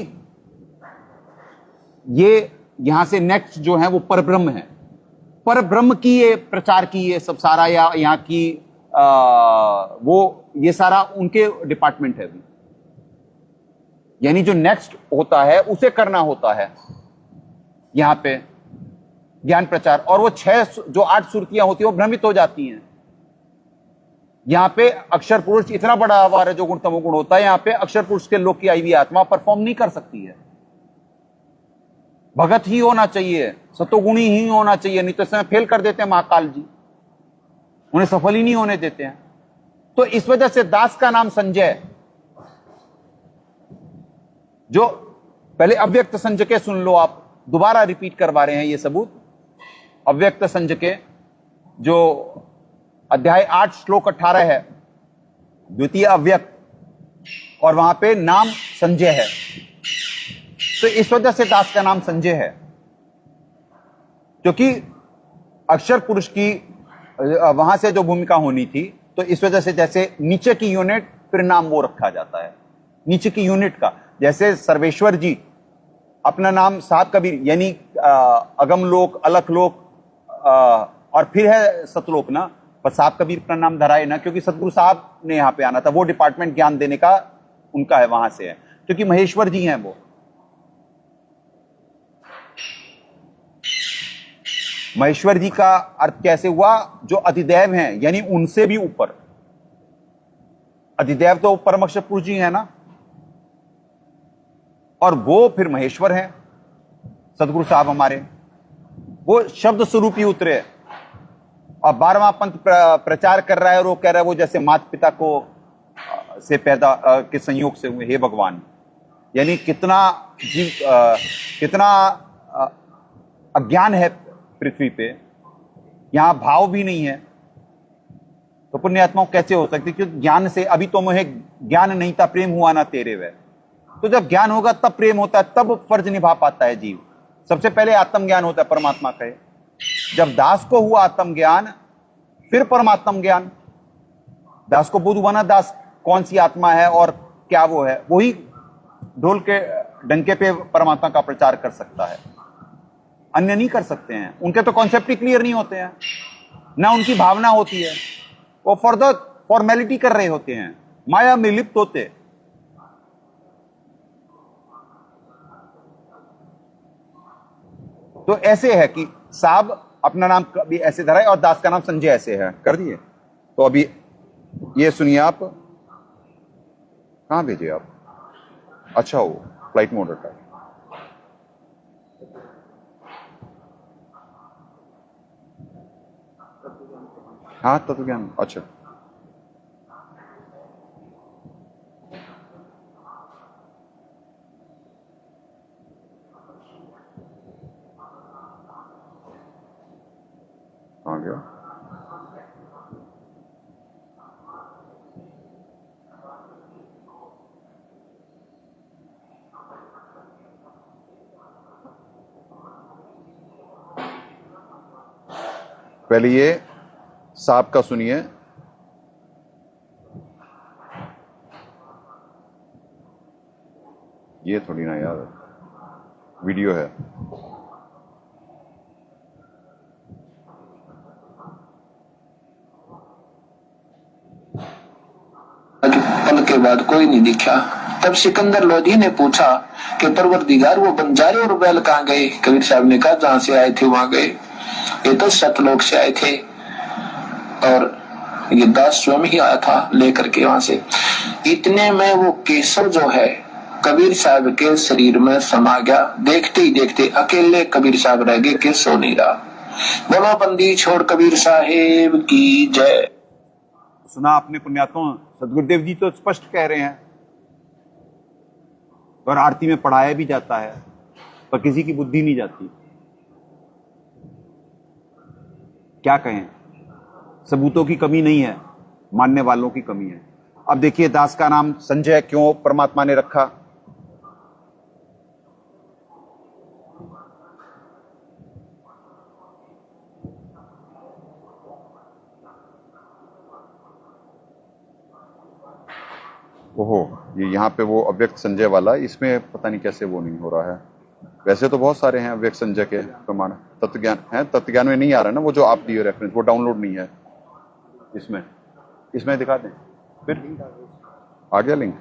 ये यहां से नेक्स्ट जो है वो परब्रह्म है। परब्रह्म की ये प्रचार की ये सब सारा, या यहाँ की वो ये सारा उनके डिपार्टमेंट है अभी। यानी जो नेक्स्ट होता है उसे करना होता है यहां पे ज्ञान प्रचार। और वो 8 सुरतियां होती है वो भ्रमित हो जाती हैं। यहां पे अक्षर पुरुष इतना बड़ा आवार है जो गुण तमोगुण होता है, यहां पे अक्षर पुरुष के लोक की आई हुई आत्मा परफॉर्म नहीं कर सकती है। भगत ही होना चाहिए, सतोगुणी ही होना चाहिए, नहीं तो इसमें फेल कर देते हैं महाकाल जी, उन्हें सफल ही नहीं होने देते हैं। तो इस वजह से दास का नाम संजय, जो पहले अव्यक्त संजके सुन लो, आप दोबारा रिपीट करवा रहे हैं ये सबूत। अव्यक्त संजके जो अध्याय 8 श्लोक 18 है, द्वितीय अव्यक्त, और वहां पे नाम संजय है। तो इस वजह से दास का नाम संजय है, क्योंकि अक्षर पुरुष की वहां से जो भूमिका होनी थी, तो इस वजह से जैसे नीचे की यूनिट फिर नाम वो रखा जाता है नीचे की यूनिट का। जैसे सर्वेश्वर जी अपना नाम साहब कबीर, यानी अगम लोक, अलख लोक और फिर है सतलोक ना, पर साहब कबीर अपना नाम धराए ना, क्योंकि सतगुरु साहब ने यहां पे आना था। वो डिपार्टमेंट ज्ञान देने का उनका है, वहां से है, क्योंकि महेश्वर जी हैं वो। महेश्वर जी का अर्थ कैसे हुआ? जो अधिदेव हैं, यानी उनसे भी ऊपर। अधिदेव तो परम अक्षर पुरुष जी है ना, और वो फिर महेश्वर हैं सदगुरु साहब हमारे। वो शब्द स्वरूप ही उतरे। और 12वां पंथ प्रचार कर रहा है, और वो कह रहा है वो जैसे माता पिता को से पैदा के संयोग से हुए। हे भगवान, यानी कितना जीव कितना अज्ञान है पृथ्वी पे, यहां भाव भी नहीं है। तो पुण्यात्माओं कैसे हो सकती? क्योंकि ज्ञान से, अभी तो मुझे ज्ञान नहीं था, प्रेम हुआ ना तेरे वे। तो जब ज्ञान होगा तब प्रेम होता है, तब फर्ज निभा पाता है जीव। सबसे पहले आत्मज्ञान होता है, परमात्मा का है। जब दास को हुआ आत्मज्ञान, फिर परमात्म ज्ञान। दास को बुद्ध बना, दास कौन सी आत्मा है और क्या वो है, वही ढोल के डंके पे परमात्मा का प्रचार कर सकता है, अन्य नहीं कर सकते हैं। उनके तो कॉन्सेप्ट ही क्लियर नहीं होते हैं, ना उनकी भावना होती है, वो फॉर्मेलिटी कर रहे होते हैं, माया में लिप्त होते। तो ऐसे है कि साहब अपना नाम भी ऐसे धरा है और दास का नाम संजय ऐसे है, कर दिए। तो अभी ये सुनिए, आप कहां भेजे आप? अच्छा, वो फ्लाइट मोड रखा है। हाँ, तत्व ज्ञान, अच्छा। आ गया। पहले ये साहब का सुनिए। ये थोड़ी ना यार, वीडियो है। पल के बाद कोई नहीं दिखा। तब सिकंदर लोधी ने पूछा कि परवरदिगार, वो बंजारे और बैल कहाँ गए? कबीर साहब ने कहा, जहां से आए थे वहां गए। ये तो सतलोक से आए थे, और ये दास स्वयं ही आया था लेकर के वहां से। इतने में वो केसव जो है कबीर साहब के शरीर में समा गया। देखते ही देखते अकेले कबीर साहब रह गए, केसव नहीं रहा। बोलो बंदी छोड़ कबीर साहेब की जय। सुना आपने पुण्यात्मा, सदगुरुदेव जी तो स्पष्ट कह रहे हैं, और आरती में पढ़ाया भी जाता है, पर किसी की बुद्धि नहीं जाती। क्या कहें, सबूतों की कमी नहीं है, मानने वालों की कमी है। अब देखिए, दास का नाम संजय क्यों परमात्मा ने रखा? ओहो, ये यहाँ पे वो अव्यक्त संजय वाला, इसमें पता नहीं कैसे वो नहीं हो रहा है। वैसे तो बहुत सारे हैं अव्यक्त संजय के प्रमाण, तत्वज्ञान है, तत्वज्ञान में नहीं आ रहा है ना, वो जो आप दिए रेफरेंस, वो डाउनलोड नहीं है इसमें। इसमें दिखा दें फिर। आ गया लिंक?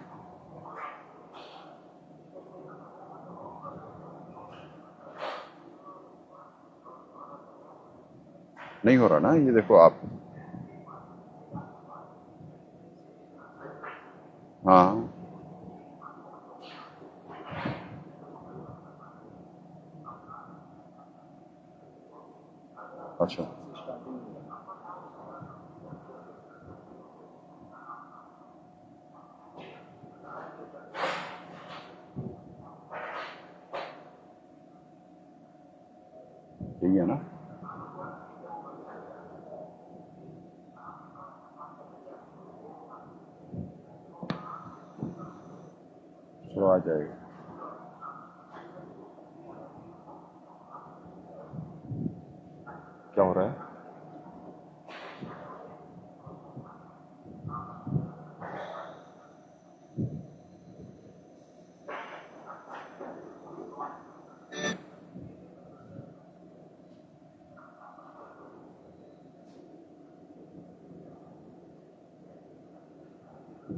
नहीं हो रहा ना, ये देखो आप। हाँ अच्छा, यही है ना? चलो आ जाएगा। क्या हो रहा है?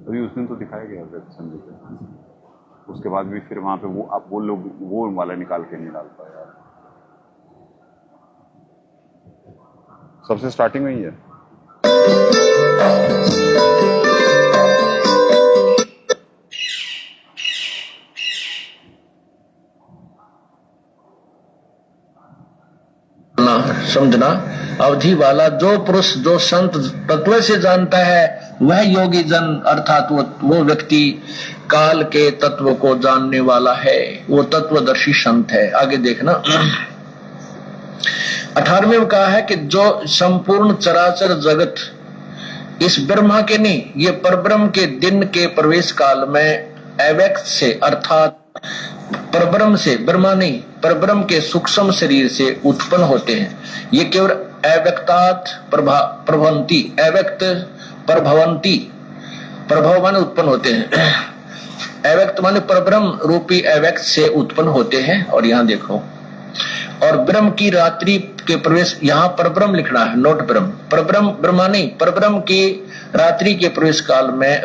अभी उस दिन तो दिखाया गया व्यक्त संधि पे, उसके बाद भी फिर वहां पे वो आप वो लोग वो वाला निकाल के नहीं डाल पाए यार। सबसे स्टार्टिंग में ही है। समझना, अवधि वाला जो पुरुष जो संत तत्व से जानता है वह योगी जन अर्थात वो व्यक्ति काल के तत्व को जानने वाला है, वो तत्वदर्शी संत है। आगे देखना 18वें में कहा है कि जो संपूर्ण चराचर जगत इस ब्रह्मा के नहीं, ये परब्रह्म के दिन के प्रवेश काल में अव्यक्त से अर्थात परब्रह्म से, ब्रह्मा नहीं परब्रह्म के सूक्ष्म शरीर से उत्पन्न होते हैं। ये केवल अव्यक्तात् प्रभवंती, अव्यक्त प्रभवंती, प्रभव माने उत्पन्न होते हैं, अव्यक्त माने परब्रह्म रूपी अव्यक्त से उत्पन्न होते हैं। और यहाँ देखो, और ब्रह्म की रात्रि के प्रवेश, यहाँ परब्रह्म लिखना है, नोट ब्रह्म, परब्रह्म ब्रह्मा नहीं, परब्रह्म की रात्रि के प्रवेश काल में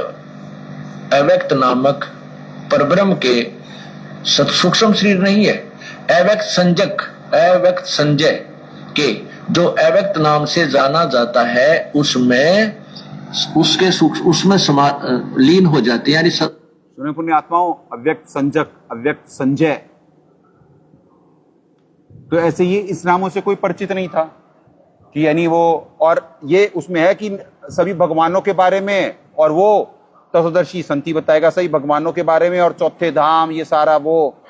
अव्यक्त नामक परब्रह्म के सूक्ष्म शरीर नहीं है, अव्यक्त संजक, अव्यक्त संजय के जो अव्यक्त नाम से जाना जाता है उसमें उसके उसमें लीन हो जाते हैं। यानी सुने पुण्य आत्माओं, अव्यक्त संजक, अव्यक्त संजय, तो ऐसे ये इस नामों से कोई परिचित नहीं था कि यानी वो, और ये उसमें है कि सभी भगवानों के बारे में, और वो तत्वदर्शी संति बताएगा सही भगवानों के बारे में, और चौथे धाम ये सारा वो,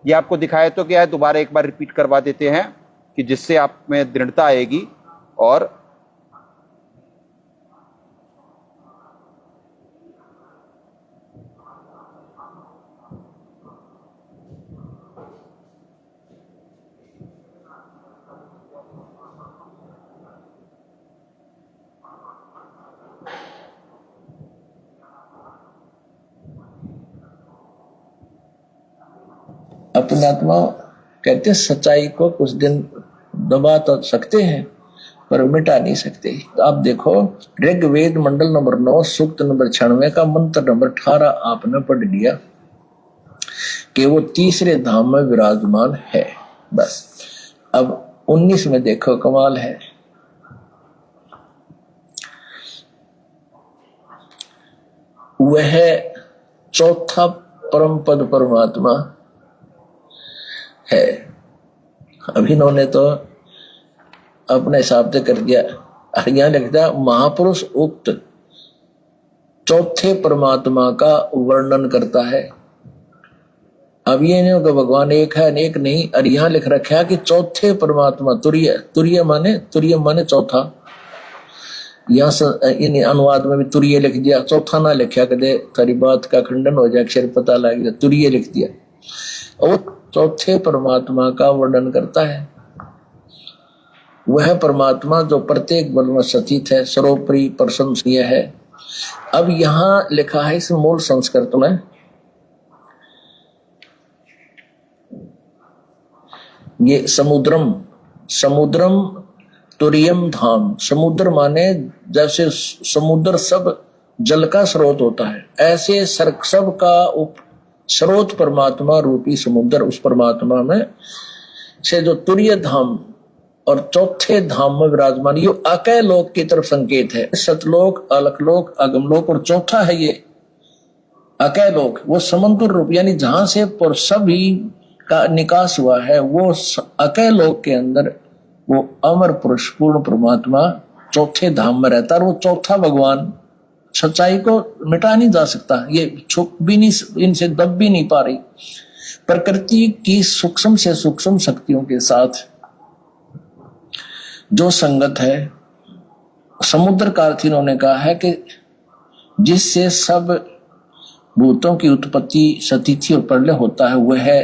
ये आपको दिखाया तो क्या है, दोबारा एक बार रिपीट करवा देते हैं कि जिससे आप में दृढ़ता आएगी। और अपने आत्मा कहते हैं सच्चाई को कुछ दिन दबा तो सकते हैं पर मिटा नहीं सकते। तो आप देखो ऋग्वेद मंडल नंबर 9 सूक्त नंबर 96 का मंत्र नंबर 18 आपने पढ़ लिया कि वो तीसरे धाम में विराजमान है। बस अब 19 में देखो कमाल है, वह चौथा परम पद परमात्मा है। अभी इन्होंने तो अपने हिसाब से कर दिया, यहां लिखता है महापुरुष उक्त चौथे परमात्मा का वर्णन करता है। अब ये नहीं होगा भगवान एक है अनेक नहीं, और यहां लिख रखा है कि चौथे परमात्मा तुरीय, तुरीय माने चौथा। यहाँ इन अनुवाद में भी तुरीय लिख दिया, चौथा ना लिखा कदे तारी बात का खंडन हो जाए, अक्षर पता लग गया, तुरीय लिख दिया। और चौथे परमात्मा का वर्णन करता है, वह परमात्मा जो प्रत्येक बल में सचित है, सर्वोपरि प्रशंसनीय है। अब यहां लिखा है इस मूल संस्कृत में, ये समुद्रम, समुद्रम तुरियम धाम, समुद्र माने जैसे समुद्र सब जल का स्रोत होता है, ऐसे सब का उप स्रोत परमात्मा रूपी समुद्र, उस परमात्मा में से जो तुरीय धाम और चौथे धाम में विराजमान, ये अकय लोक की तरफ संकेत है। सतलोक, अलकलोक, अगमलोक और चौथा है ये अकय लोक, वो समुद्र रूप यानी जहां से सभी का निकास हुआ है, वो अकय लोक के अंदर वो अमर पुरुष पूर्ण परमात्मा चौथे धाम में रहता है। और वो चौथा भगवान सच्चाई को मिटा नहीं जा सकता, ये छुप भी नहीं, इनसे दब भी नहीं पा रही। प्रकृति की सूक्ष्म से सूक्ष्म शक्तियों के साथ जो संगत है, समुद्र का अर्थ इन्होंने कहा है कि जिससे सब भूतों की उत्पत्ति सतिथि और प्रलय होता है, वह है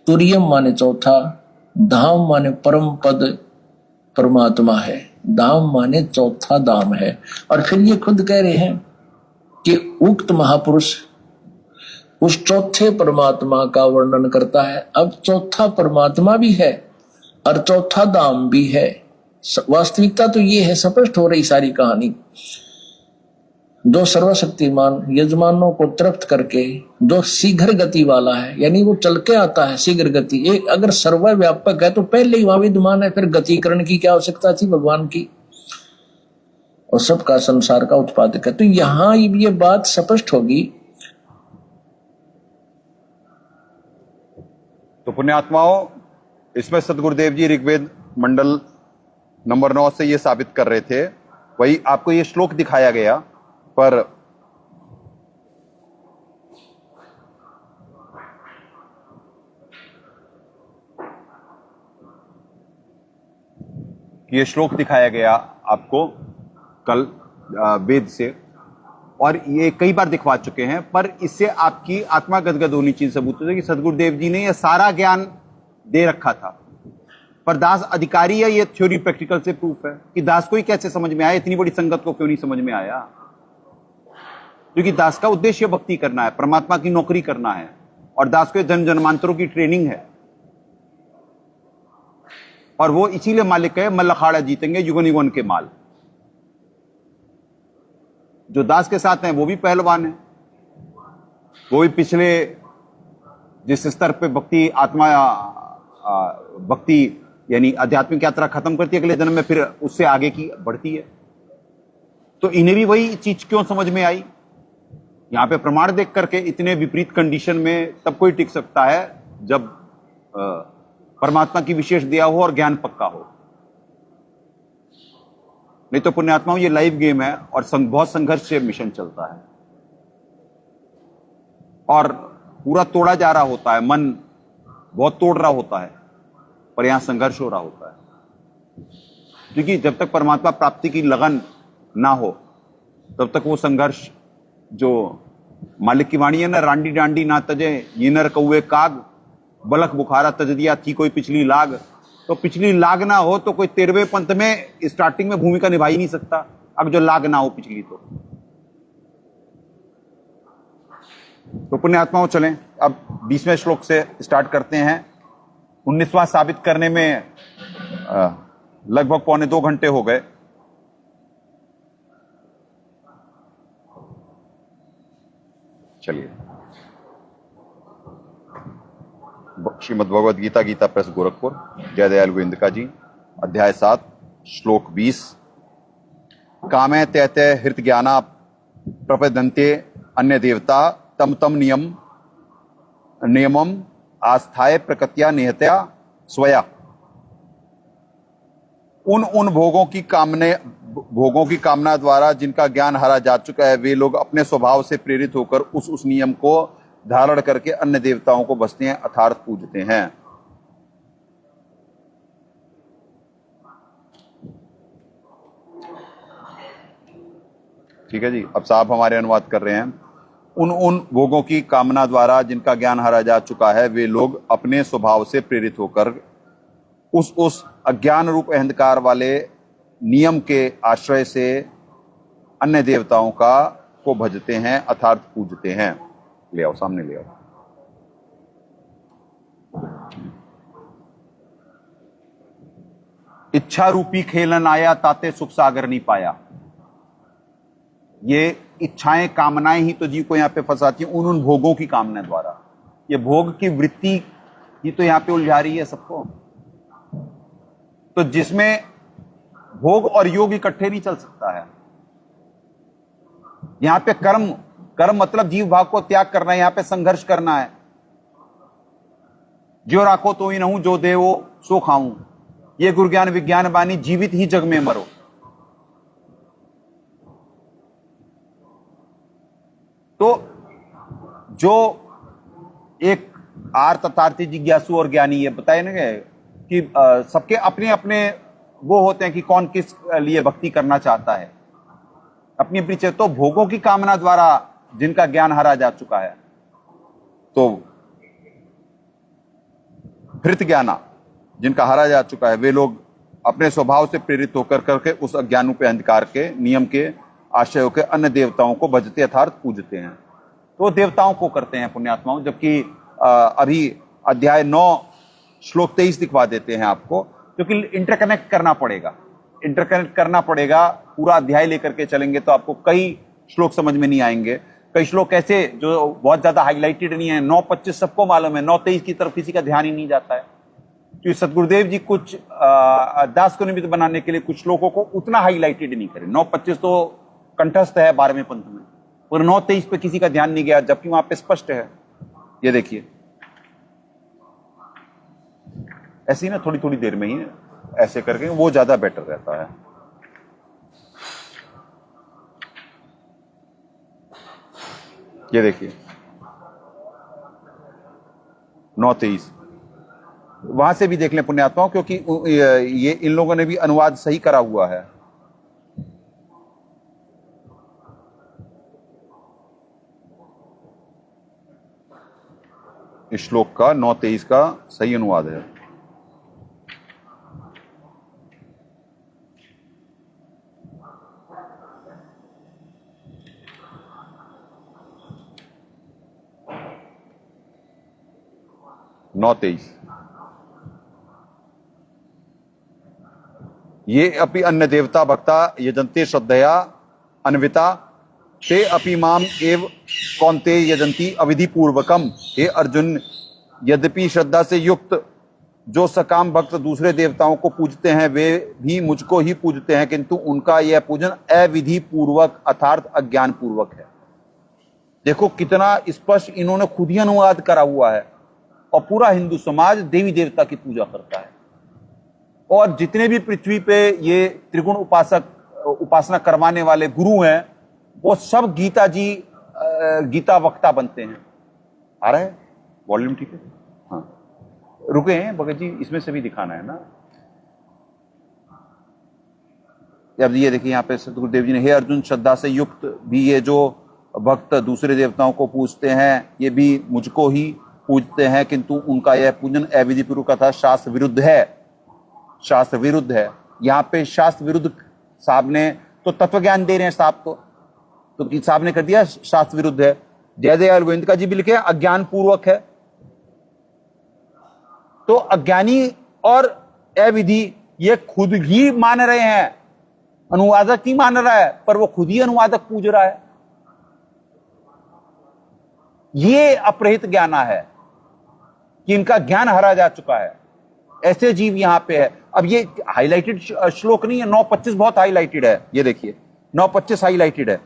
तुरियम माने चौथा, धाम माने परम पद परमात्मा है, धाम माने चौथा धाम है। और फिर ये खुद कह रहे हैं कि उक्त महापुरुष उस चौथे परमात्मा का वर्णन करता है। अब चौथा परमात्मा भी है और चौथा धाम भी है। वास्तविकता तो ये है, स्पष्ट हो रही सारी कहानी। जो सर्वशक्तिमान यजमानों को तृप्त करके जो शीघ्र गति वाला है, यानी वो चल के आता है शीघ्र गति। एक अगर सर्वव्यापक है तो पहले ही वहां विद्यमान है, फिर गतिकरण की क्या आवश्यकता थी भगवान की, और सबका संसार का उत्पादक है। तो यहां ये बात स्पष्ट होगी। तो पुण्यात्माओं, इसमें सदगुरुदेव जी ऋग्वेद मंडल नंबर 9 से ये साबित कर रहे थे, वही आपको ये श्लोक दिखाया गया, पर ये श्लोक दिखाया गया आपको कल वेद से, और ये कई बार दिखवा चुके हैं, पर इससे आपकी आत्मा गदगद होनी चाहिए। सबूत है कि सदगुरुदेव जी ने यह सारा ज्ञान दे रखा था, पर दास अधिकारी है, ये थ्योरी प्रैक्टिकल से प्रूफ है कि दास को ही कैसे समझ में आया, इतनी बड़ी संगत को क्यों नहीं समझ में आया। क्योंकि दास का उद्देश्य भक्ति करना है, परमात्मा की नौकरी करना है, और दास को जन्म जन्मांतरों की ट्रेनिंग है, और वो इसीलिए मालिक है मल अखाड़ा जीतेंगे युगन युगन के माल। जो दास के साथ हैं वो भी पहलवान है, वो भी पिछले जिस स्तर पे भक्ति आत्मा भक्ति यानी आध्यात्मिक यात्रा खत्म करती है, अगले जन्म में फिर उससे आगे की बढ़ती है। तो इन्हें भी वही चीज क्यों समझ में आई। यहां पे प्रमाण देख करके इतने विपरीत कंडीशन में तब कोई टिक सकता है जब परमात्मा की विशेष दया हो और ज्ञान पक्का हो। नहीं तो पुण्यात्माओं, ये लाइव गेम है और बहुत संघर्ष से मिशन चलता है, और पूरा तोड़ा जा रहा होता है, मन बहुत तोड़ रहा होता है, पर यहां संघर्ष हो रहा होता है। क्योंकि जब तक परमात्मा प्राप्ति की लगन ना हो तब तक वो संघर्ष, जो मालिक की वाणी है ना, रांडी डांडी ना तजे ये नर कौए काग, बलक बुखारा तज दिया थी कोई पिछली लाग। तो पिछली लाग ना हो तो कोई 13वें पंथ में स्टार्टिंग में भूमिका निभा ही नहीं सकता, अब जो लाग ना हो पिछली। तो पुण्यात्माओं चलें अब 20वें श्लोक से स्टार्ट करते हैं। 19वां साबित करने में लगभग पौने 2 घंटे हो गए। चलिए, श्रीमद् भगवद गीता, गीता प्रेस गोरखपुर, जय दयाल गोविंद जी, अध्याय 7 श्लोक 20। कामे तैते हृत ज्ञाना प्रपदन्ते अन्य देवता तम तम नियमम आस्थाय प्रकृत्या निहत्या स्वया। उन भोगों की कामना द्वारा जिनका ज्ञान हारा जा चुका है, वे लोग अपने स्वभाव से प्रेरित होकर उस नियम को धारण करके अन्य देवताओं को बसते हैं अर्थात पूजते हैं। ठीक है जी, अब साहब हमारे अनुवाद कर रहे हैं। उन भोगों की कामना द्वारा जिनका ज्ञान हारा जा चुका है, वे लोग अपने स्वभाव से प्रेरित होकर उस अज्ञान रूप अहंकार वाले नियम के आश्रय से अन्य देवताओं को भजते हैं अर्थात पूजते हैं। ले आओ, सामने ले आओ। इच्छा रूपी खेलन आया ताते सुख सागर नहीं पाया। ये इच्छाएं कामनाएं ही तो जीव को यहां पे फंसाती हैं उन भोगों की कामना द्वारा। ये भोग की वृत्ति ही तो यहां पे उलझा रही है सबको। तो जिसमें भोग और योग इकट्ठे नहीं चल सकता है। यहां पे कर्म मतलब जीव भाव को त्याग करना है, यहां पे संघर्ष करना है। जो राखो तो ही नहूं, जो देवो सो खाऊं, ये गुरु ज्ञान विज्ञान बानी, जीवित ही जग में मरो। तो जो एक आर्त तथार्थी जिज्ञासु और ज्ञानी, ये बताए ना कि सबके अपने अपने वो होते हैं कि कौन किस लिए भक्ति करना चाहता है, अपनी अपनी चेत। तो भोगों की कामना द्वारा जिनका ज्ञान हरा जा चुका है, तो हृत ज्ञाना जिनका हरा जा चुका है, वे लोग अपने स्वभाव से प्रेरित होकर करके उस अज्ञान पे अंधकार के नियम के आशयों के अन्य देवताओं को भजते अर्थात पूजते हैं। तो देवताओं को करते हैं पुण्यात्माओं। जबकि अभी अध्याय 9 श्लोक 23 दिखवा देते हैं आपको, क्योंकि इंटरकनेक्ट करना पड़ेगा। पूरा अध्याय लेकर के चलेंगे तो आपको कई श्लोक समझ में नहीं आएंगे। कई श्लोक ऐसे जो बहुत ज्यादा हाईलाइटेड नहीं है। 9:25 सबको मालूम है, 9:23 की तरफ किसी का ध्यान ही नहीं जाता है, क्योंकि सतगुरुदेव जी कुछ दास को निमित्त बनाने के लिए कुछ श्लोकों को उतना हाईलाइटेड नहीं करे। 9:25 तो कंठस्थ है 12वें पंथ में, और 9:23 पे किसी का ध्यान नहीं गया, जबकि वहां पे स्पष्ट है। ये देखिए, ऐसे ही ना थोड़ी थोड़ी देर में ही ऐसे करके वो ज्यादा बेटर रहता है। ये देखिए 9:23 वहां से भी देख लें पुण्यात्माओं, क्योंकि ये इन लोगों ने भी अनुवाद सही करा हुआ है। इस श्लोक का 9:23 का सही अनुवाद है। ये अपि अन्य देवता भक्ता यजन्ते श्रद्धया अन्विता ते अपि माम एव कौन्ते यजन्ति अविधि पूर्वकम। हे अर्जुन, यद्यपि श्रद्धा से युक्त जो सकाम भक्त दूसरे देवताओं को पूजते हैं वे भी मुझको ही पूजते हैं, किंतु उनका यह पूजन अविधि पूर्वक अर्थात अज्ञान पूर्वक है। देखो कितना स्पष्ट इन्होंने खुद ही अनुवाद करा हुआ है। और पूरा हिंदू समाज देवी देवता की पूजा करता है, और जितने भी पृथ्वी पे ये त्रिगुण उपासना करवाने वाले गुरु हैं, वो सब गीता वक्ता बनते हैं। आ रहा है वॉल्यूम? ठीक है, हाँ रुके हैं भगत जी, इसमें से भी दिखाना है ना। अब ये देखिए यहाँ पे सतगुरुदेव जी ने, हे अर्जुन, श्रद्धा से युक्त भी ये जो भक्त दूसरे देवताओं को पूजते हैं ये भी मुझको ही पूजते हैं, किंतु उनका यह पूजन अविधि पूर्वक था, शास्त्र विरुद्ध है। शास्त्र विरुद्ध है। यहाँ पे शास्त्र विरुद्ध साहब ने तो तत्व ज्ञान दे रहे हैं साहब तो साहब ने कर दिया शास्त्र विरुद्ध है। जय दयाल गोविंद जी भी लिखे अज्ञान पूर्वक है। तो अज्ञानी और अविधि ये खुद ही मान रहे हैं, अनुवादक ही मान रहा है, पर वो खुद ही अनुवादक पूज रहा है। ये अपरहित ज्ञाना है कि इनका ज्ञान हरा जा चुका है। ऐसे जीव यहां पे है। अब ये हाईलाइटेड श्लोक नहीं है, 9:25 बहुत हाईलाइटेड है। ये देखिए 9:25 हाईलाइटेड है।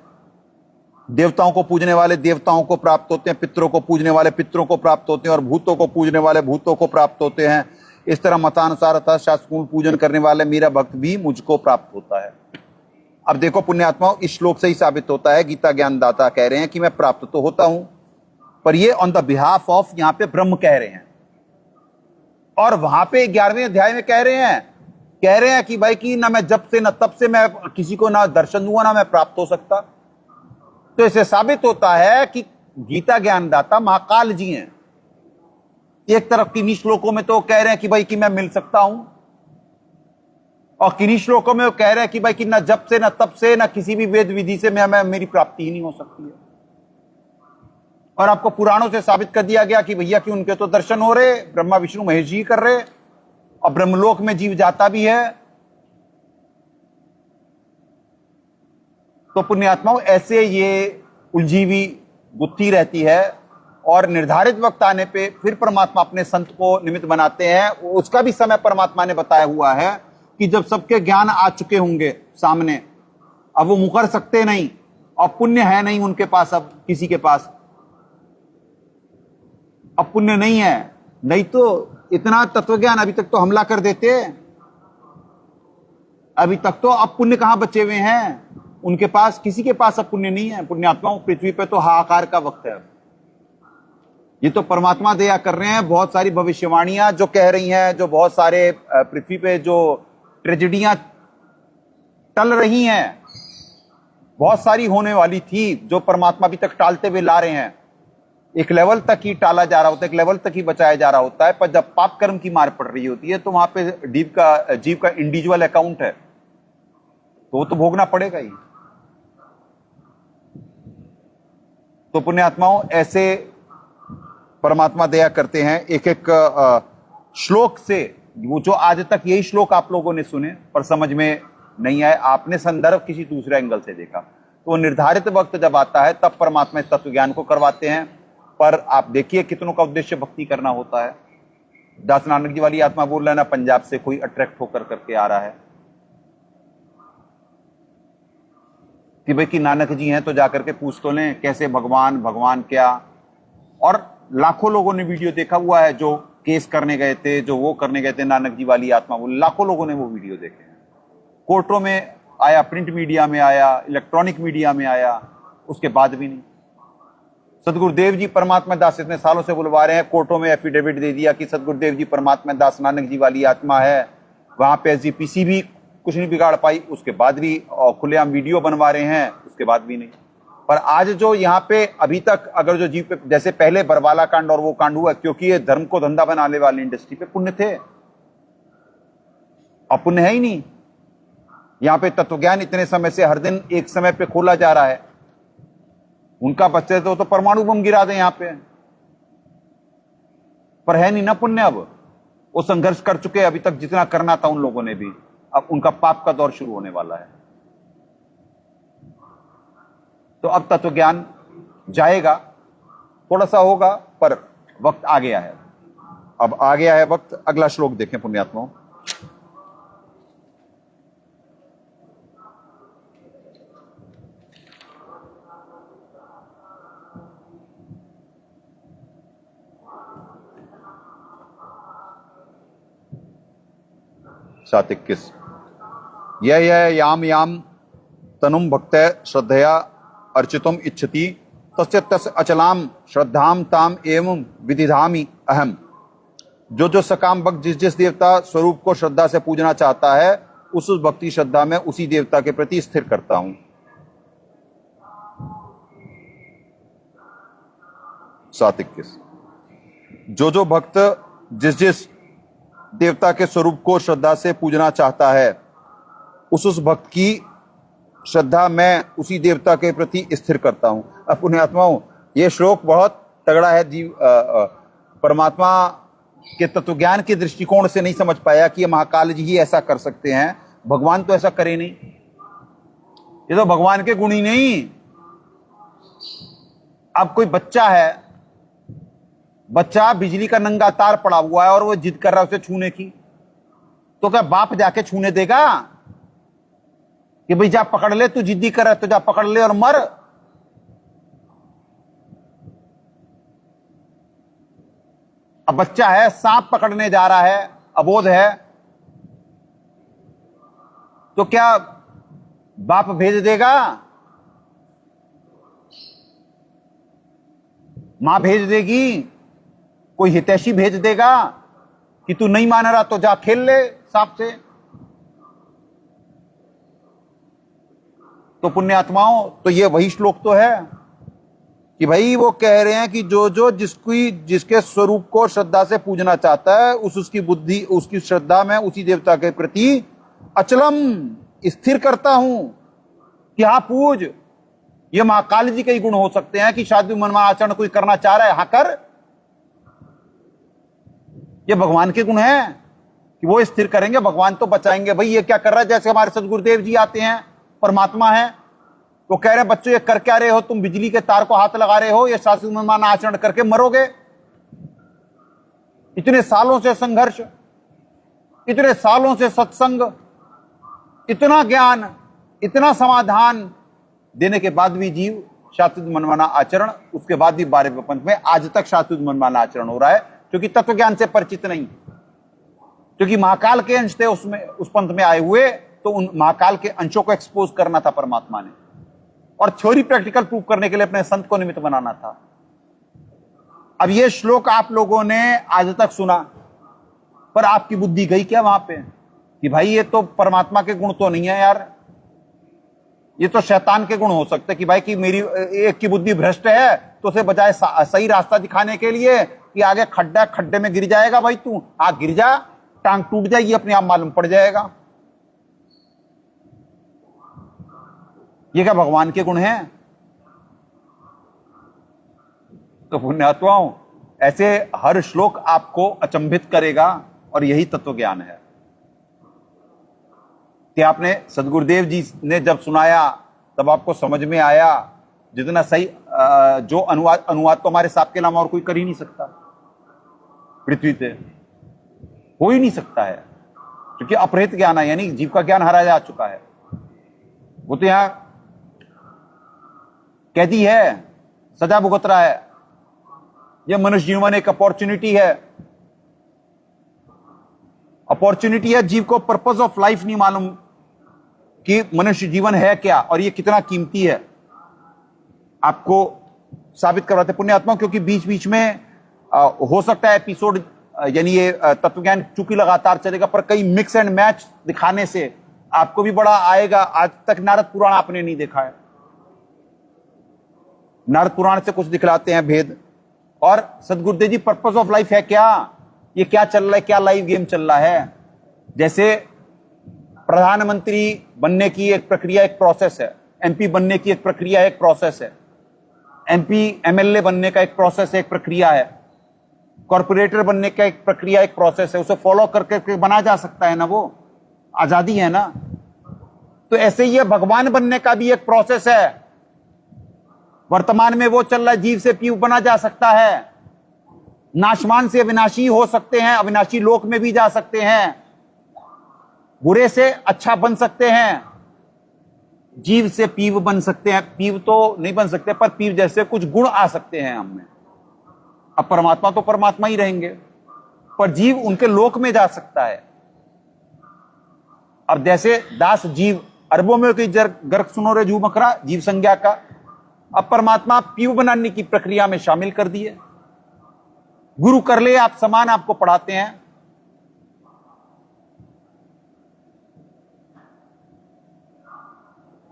देवताओं को पूजने वाले देवताओं को प्राप्त होते हैं, पितरों को पूजने वाले पितरों को प्राप्त होते हैं, और भूतों को पूजने वाले भूतों को प्राप्त होते हैं। इस तरह मतानुसार अर्थात शास्त्रपूर्ण पूजन करने वाले मेरा भक्त भी मुझको प्राप्त होता है। अब देखो पुण्यात्माओं, इस श्लोक से ही साबित होता है, गीता ज्ञानदाता कह रहे हैं कि मैं प्राप्त तो होता हूं, पर ये ऑन द बिहाफ ऑफ यहां पे ब्रह्म कह रहे हैं। और वहां पे 11वें अध्याय में कह रहे हैं कि भाई कि ना मैं जब से ना तब से मैं किसी को ना दर्शन दूंगा ना मैं प्राप्त हो सकता। तो इससे साबित होता है कि गीता ज्ञानदाता महाकाल जी हैं। एक तरफ किन्हीं श्लोकों में तो कह रहे हैं कि भाई कि मैं मिल सकता हूं, और किन्हीं श्लोकों में वो कह रहे हैं कि भाई कि ना जब से ना तब से ना किसी भी वेद विधि से मेरी प्राप्ति ही नहीं हो सकती है। और आपको पुराणों से साबित कर दिया गया कि भैया कि उनके तो दर्शन हो रहे, ब्रह्मा विष्णु महेश जी कर रहे, और ब्रह्मलोक में जीव जाता भी है, तो पुण्यात्माओं ऐसे ये उलझी हुई गुत्थी रहती है और निर्धारित वक्त आने पे फिर परमात्मा अपने संत को निमित्त बनाते हैं। उसका भी समय परमात्मा ने बताया हुआ है कि जब सबके ज्ञान आ चुके होंगे सामने, अब वो मुकर सकते नहीं और पुण्य है नहीं उनके पास, अब किसी के पास अब पुण्य नहीं है, नहीं तो इतना तत्वज्ञान अभी तक तो हमला कर देते, अभी तक तो अब पुण्य कहां बचे हुए हैं उनके पास, किसी के पास अब पुण्य नहीं है। पुण्यात्माओं पृथ्वी पे तो हाहाकार का वक्त है। ये तो परमात्मा दया कर रहे हैं, बहुत सारी भविष्यवाणियां जो कह रही हैं, जो बहुत सारे पृथ्वी पे जो ट्रेजेडियां टल रही हैं, बहुत सारी होने वाली थी जो परमात्मा अभी तक टालते हुए ला रहे हैं। एक लेवल तक ही टाला जा रहा होता है, एक लेवल तक ही बचाया जा रहा होता है, पर जब पाप कर्म की मार पड़ रही होती है तो वहां पे जीव का इंडिविजुअल अकाउंट है, तो वो तो भोगना पड़ेगा ही। तो पुण्यात्माओं ऐसे परमात्मा दया करते हैं। एक एक श्लोक से, वो जो आज तक यही श्लोक आप लोगों ने सुने पर समझ में नहीं आए, आपने संदर्भ किसी दूसरे एंगल से देखा, तो निर्धारित वक्त जब आता है तब परमात्मा तत्व ज्ञान को करवाते हैं। पर आप देखिए कितनों का उद्देश्य भक्ति करना होता है। दास नानक जी वाली आत्मा बोल रहा है ना, पंजाब से कोई अट्रैक्ट होकर करके आ रहा है कि भाई कि नानक जी हैं तो जाकर के पूछ तो लें कैसे भगवान, भगवान क्या। और लाखों लोगों ने वीडियो देखा हुआ है, जो केस करने गए थे, जो वो करने गए थे, नानक जी वाली आत्मा बोल, लाखों लोगों ने वो वीडियो देखे हैं। कोर्टों में आया, प्रिंट मीडिया में आया, इलेक्ट्रॉनिक मीडिया में आया, उसके बाद भी नहीं। सदगुरुदेव जी परमात्मा दास इतने सालों से बुलवा रहे हैं, कोर्टों में एफिडेविट दे दिया कि सदगुरुदेव जी परमात्मा दास नानक जी वाली आत्मा है, वहां पे एसजीपीसी भी कुछ नहीं बिगाड़ पाई, उसके बाद भी खुलेआम वीडियो बनवा रहे हैं, उसके बाद भी नहीं। पर आज जो यहाँ पे अभी तक अगर जो जीव पे, जैसे पहले बरवाला कांड और वो कांड हुआ, क्योंकि ये धर्म को धंधा बनाने वाली इंडस्ट्री पे पुण्य थे, अब पुण्य है ही नहीं। यहाँ पे तत्वज्ञान इतने समय से हर दिन एक समय पे खोला जा रहा है, उनका बच्चे तो परमाणु बम गिरा दे यहाँ पे, पर है नहीं ना पुण्य। अब वो संघर्ष कर चुके, अभी तक जितना करना था उन लोगों ने भी, अब उनका पाप का दौर शुरू होने वाला है। तो अब तत्वज्ञान जाएगा, थोड़ा सा होगा, पर वक्त आ गया है, अब आ गया है वक्त। अगला श्लोक देखें पुण्यात्माओं। सात 21। यह याम याम तनुम भक्त श्रद्धया अर्चितुम इच्छति तस्य तस्य अचलाम श्रद्धाम ताम एवं विदिधामि अहम। जो जो सकाम भक्त जिस जिस देवता स्वरूप को श्रद्धा से पूजना चाहता है, उस भक्ति श्रद्धा में उसी देवता के प्रति स्थिर करता हूं। 7:21। जो जो भक्त जिस जिस देवता के स्वरूप को श्रद्धा से पूजना चाहता है, उस भक्त की श्रद्धा मैं उसी देवता के प्रति स्थिर करता हूं। अब पुण्यात्माओं, ये श्लोक बहुत तगड़ा है। जीव परमात्मा के तत्वज्ञान के दृष्टिकोण से नहीं समझ पाया कि ये महाकाल जी ही ऐसा कर सकते हैं, भगवान तो ऐसा करे नहीं, ये तो भगवान के गुण ही नहीं। अब कोई बच्चा है, बच्चा बिजली का नंगा तार पड़ा हुआ है और वो जिद कर रहा है उसे छूने की, तो क्या बाप जाके छूने देगा कि भाई जा पकड़ ले, तू जिद्दी कर रहा है तो जा पकड़ ले और मर। अब बच्चा है, सांप पकड़ने जा रहा है, अबोध है, तो क्या बाप भेज देगा, मां भेज देगी, कोई हितैषी भेज देगा कि तू नहीं मान रहा तो जा खेल ले सांप से। तो पुण्यात्माओं, तो ये वही श्लोक तो है कि भाई वो कह रहे हैं कि जो जो जिसके स्वरूप को श्रद्धा से पूजना चाहता है, उसकी बुद्धि, उसकी श्रद्धा में उसी देवता के प्रति अचलम स्थिर करता हूं कि हाँ पूज। ये महाकाल जी के ही गुण हो सकते हैं कि शादी मनमान आचरण कोई करना चाह रहा है, हाँ कर, ये भगवान के गुण हैं कि वो स्थिर करेंगे, भगवान तो बचाएंगे। भाई ये क्या कर रहा है, जैसे हमारे सदगुरुदेव जी आते हैं, परमात्मा है, तो कह रहे हैं बच्चों ये कर क्या रहे हो, तुम बिजली के तार को हाथ लगा रहे हो, ये शास्त्रीय मनमाना आचरण करके मरोगे। इतने सालों से संघर्ष, इतने सालों से सत्संग, इतना ज्ञान, इतना समाधान देने के बाद भी जीव शास्त्रीय मनमाना आचरण, उसके बाद भी 12वें पंथ में आज तक शास्त्रीय मनमाना आचरण हो रहा है, क्योंकि तत्व ज्ञान से परिचित नहीं, क्योंकि महाकाल के अंश थे उसमें, उस पंथ में आए हुए, तो उन महाकाल के अंशों को एक्सपोज करना था परमात्मा ने, और थ्योरी प्रैक्टिकल प्रूव करने के लिए अपने संत को निमित्त बनाना था। अब ये श्लोक आप लोगों ने आज तक सुना, पर आपकी बुद्धि गई क्या वहां पे कि भाई ये तो परमात्मा के गुण तो नहीं है यार, ये तो शैतान के गुण हो सकते हैं, कि भाई कि मेरी एक की बुद्धि भ्रष्ट है, तो उसे बजाय सही रास्ता दिखाने के लिए कि आगे खड्डा, खड्डे में गिर जाएगा भाई तू, गिर जा, टांग टूट जाएगी, अपने आप मालूम पड़ जाएगा। ये क्या भगवान के गुण हैं? तो पुण्यात्माओं, ऐसे हर श्लोक आपको अचंभित करेगा, और यही तत्व ज्ञान है कि आपने सदगुरुदेव जी ने जब सुनाया तब आपको समझ में आया। जितना सही जो अनुवाद तो हमारे साहब के अलावा और कोई कर ही नहीं सकता पृथ्वी पे, हो ही नहीं सकता है, क्योंकि अपहृत ज्ञान है, यानी जीव का ज्ञान हरा जा चुका है। वो तो यहां कैदी है, सजा भुगत रहा है। यह मनुष्य जीवन एक अपॉर्चुनिटी है, अपॉर्चुनिटी है। जीव को पर्पस ऑफ लाइफ नहीं मालूम कि मनुष्य जीवन है क्या और ये कितना कीमती है। आपको साबित करवाते पुण्यात्मा, क्योंकि बीच बीच में हो सकता है एपिसोड, यानी ये तत्वज्ञान चूंकि लगातार चलेगा, पर कई मिक्स एंड मैच दिखाने से आपको भी बड़ा आएगा। आज तक नारद पुराण आपने नहीं देखा है, नारद पुराण से कुछ दिखलाते हैं भेद। और सदगुरुदेव जी पर्पस ऑफ लाइफ है क्या, ये क्या चल रहा है, क्या लाइव गेम चल रहा है। जैसे प्रधानमंत्री बनने की एक प्रक्रिया, एक प्रोसेस है, एमपी बनने की एक प्रक्रिया, एक प्रोसेस है, एमपी एमएलए बनने का एक प्रोसेस है, एक प्रक्रिया है, कॉर्पोरेटर बनने का एक प्रक्रिया, एक प्रोसेस है। उसे फॉलो करके बना जा सकता है ना, वो आजादी है ना। तो ऐसे ही भगवान बनने का भी एक प्रोसेस है। वर्तमान में वो चल रहा है, जीव से पीव बना जा सकता है, नाशवान से अविनाशी हो सकते हैं, अविनाशी लोक में भी जा सकते हैं, बुरे से अच्छा बन सकते हैं, जीव से पीव बन सकते हैं। पीव तो नहीं बन सकते, पर पीव जैसे कुछ गुण आ सकते हैं हम में। अब परमात्मा तो परमात्मा ही रहेंगे, पर जीव उनके लोक में जा सकता है। अब जैसे दास जीव अरबों में कोई गर्क सुनो रे जू मकरा, जीव संज्ञा का। अब परमात्मा पीव बनाने की प्रक्रिया में शामिल कर दिए। गुरु कर ले आप समान, आपको पढ़ाते हैं।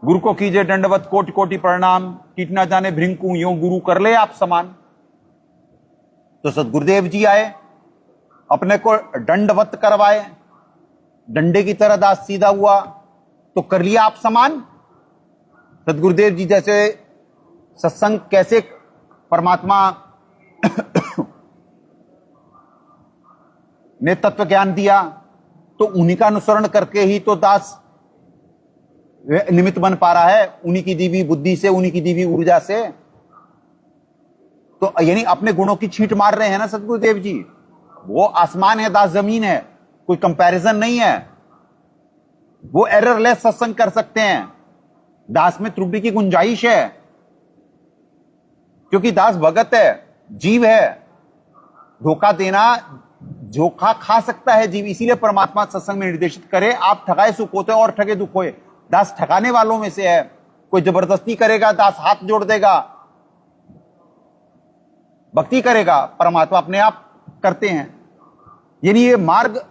गुरु को कीजिए दंडवत कोटि कोटि प्रणाम, कीट ना जाने भृंकू यूं गुरु कर ले आप समान। तो सदगुरुदेव जी आए, अपने को दंडवत करवाए, डंडे की तरह दास सीधा हुआ, तो कर लिया आप समान। सदगुरुदेव जी जैसे सत्संग कैसे परमात्मा ने तत्व ज्ञान दिया, तो उन्हीं का अनुसरण करके ही तो दास निमित्त बन पा रहा है, उन्हीं की दी हुई बुद्धि से, उन्हीं की दी हुई ऊर्जा से। तो यानी अपने गुणों की छींट मार रहे हैं ना सदगुरुदेव जी। वो आसमान है, दास जमीन है, कोई कंपैरिजन नहीं है। वो एररलेस सत्संग कर सकते हैं, दास में त्रुटि की गुंजाइश है, क्योंकि दास भगत है, जीव है। धोखा देना, धोखा खा सकता है जीव, इसीलिए परमात्मा सत्संग में निर्देशित करे, आप ठगाए सुख होते और ठगे दुख होए। दास ठगाने वालों में से है। कोई जबरदस्ती करेगा, दास हाथ जोड़ देगा, भक्ति करेगा, परमात्मा अपने आप करते हैं। यानी ये मार्ग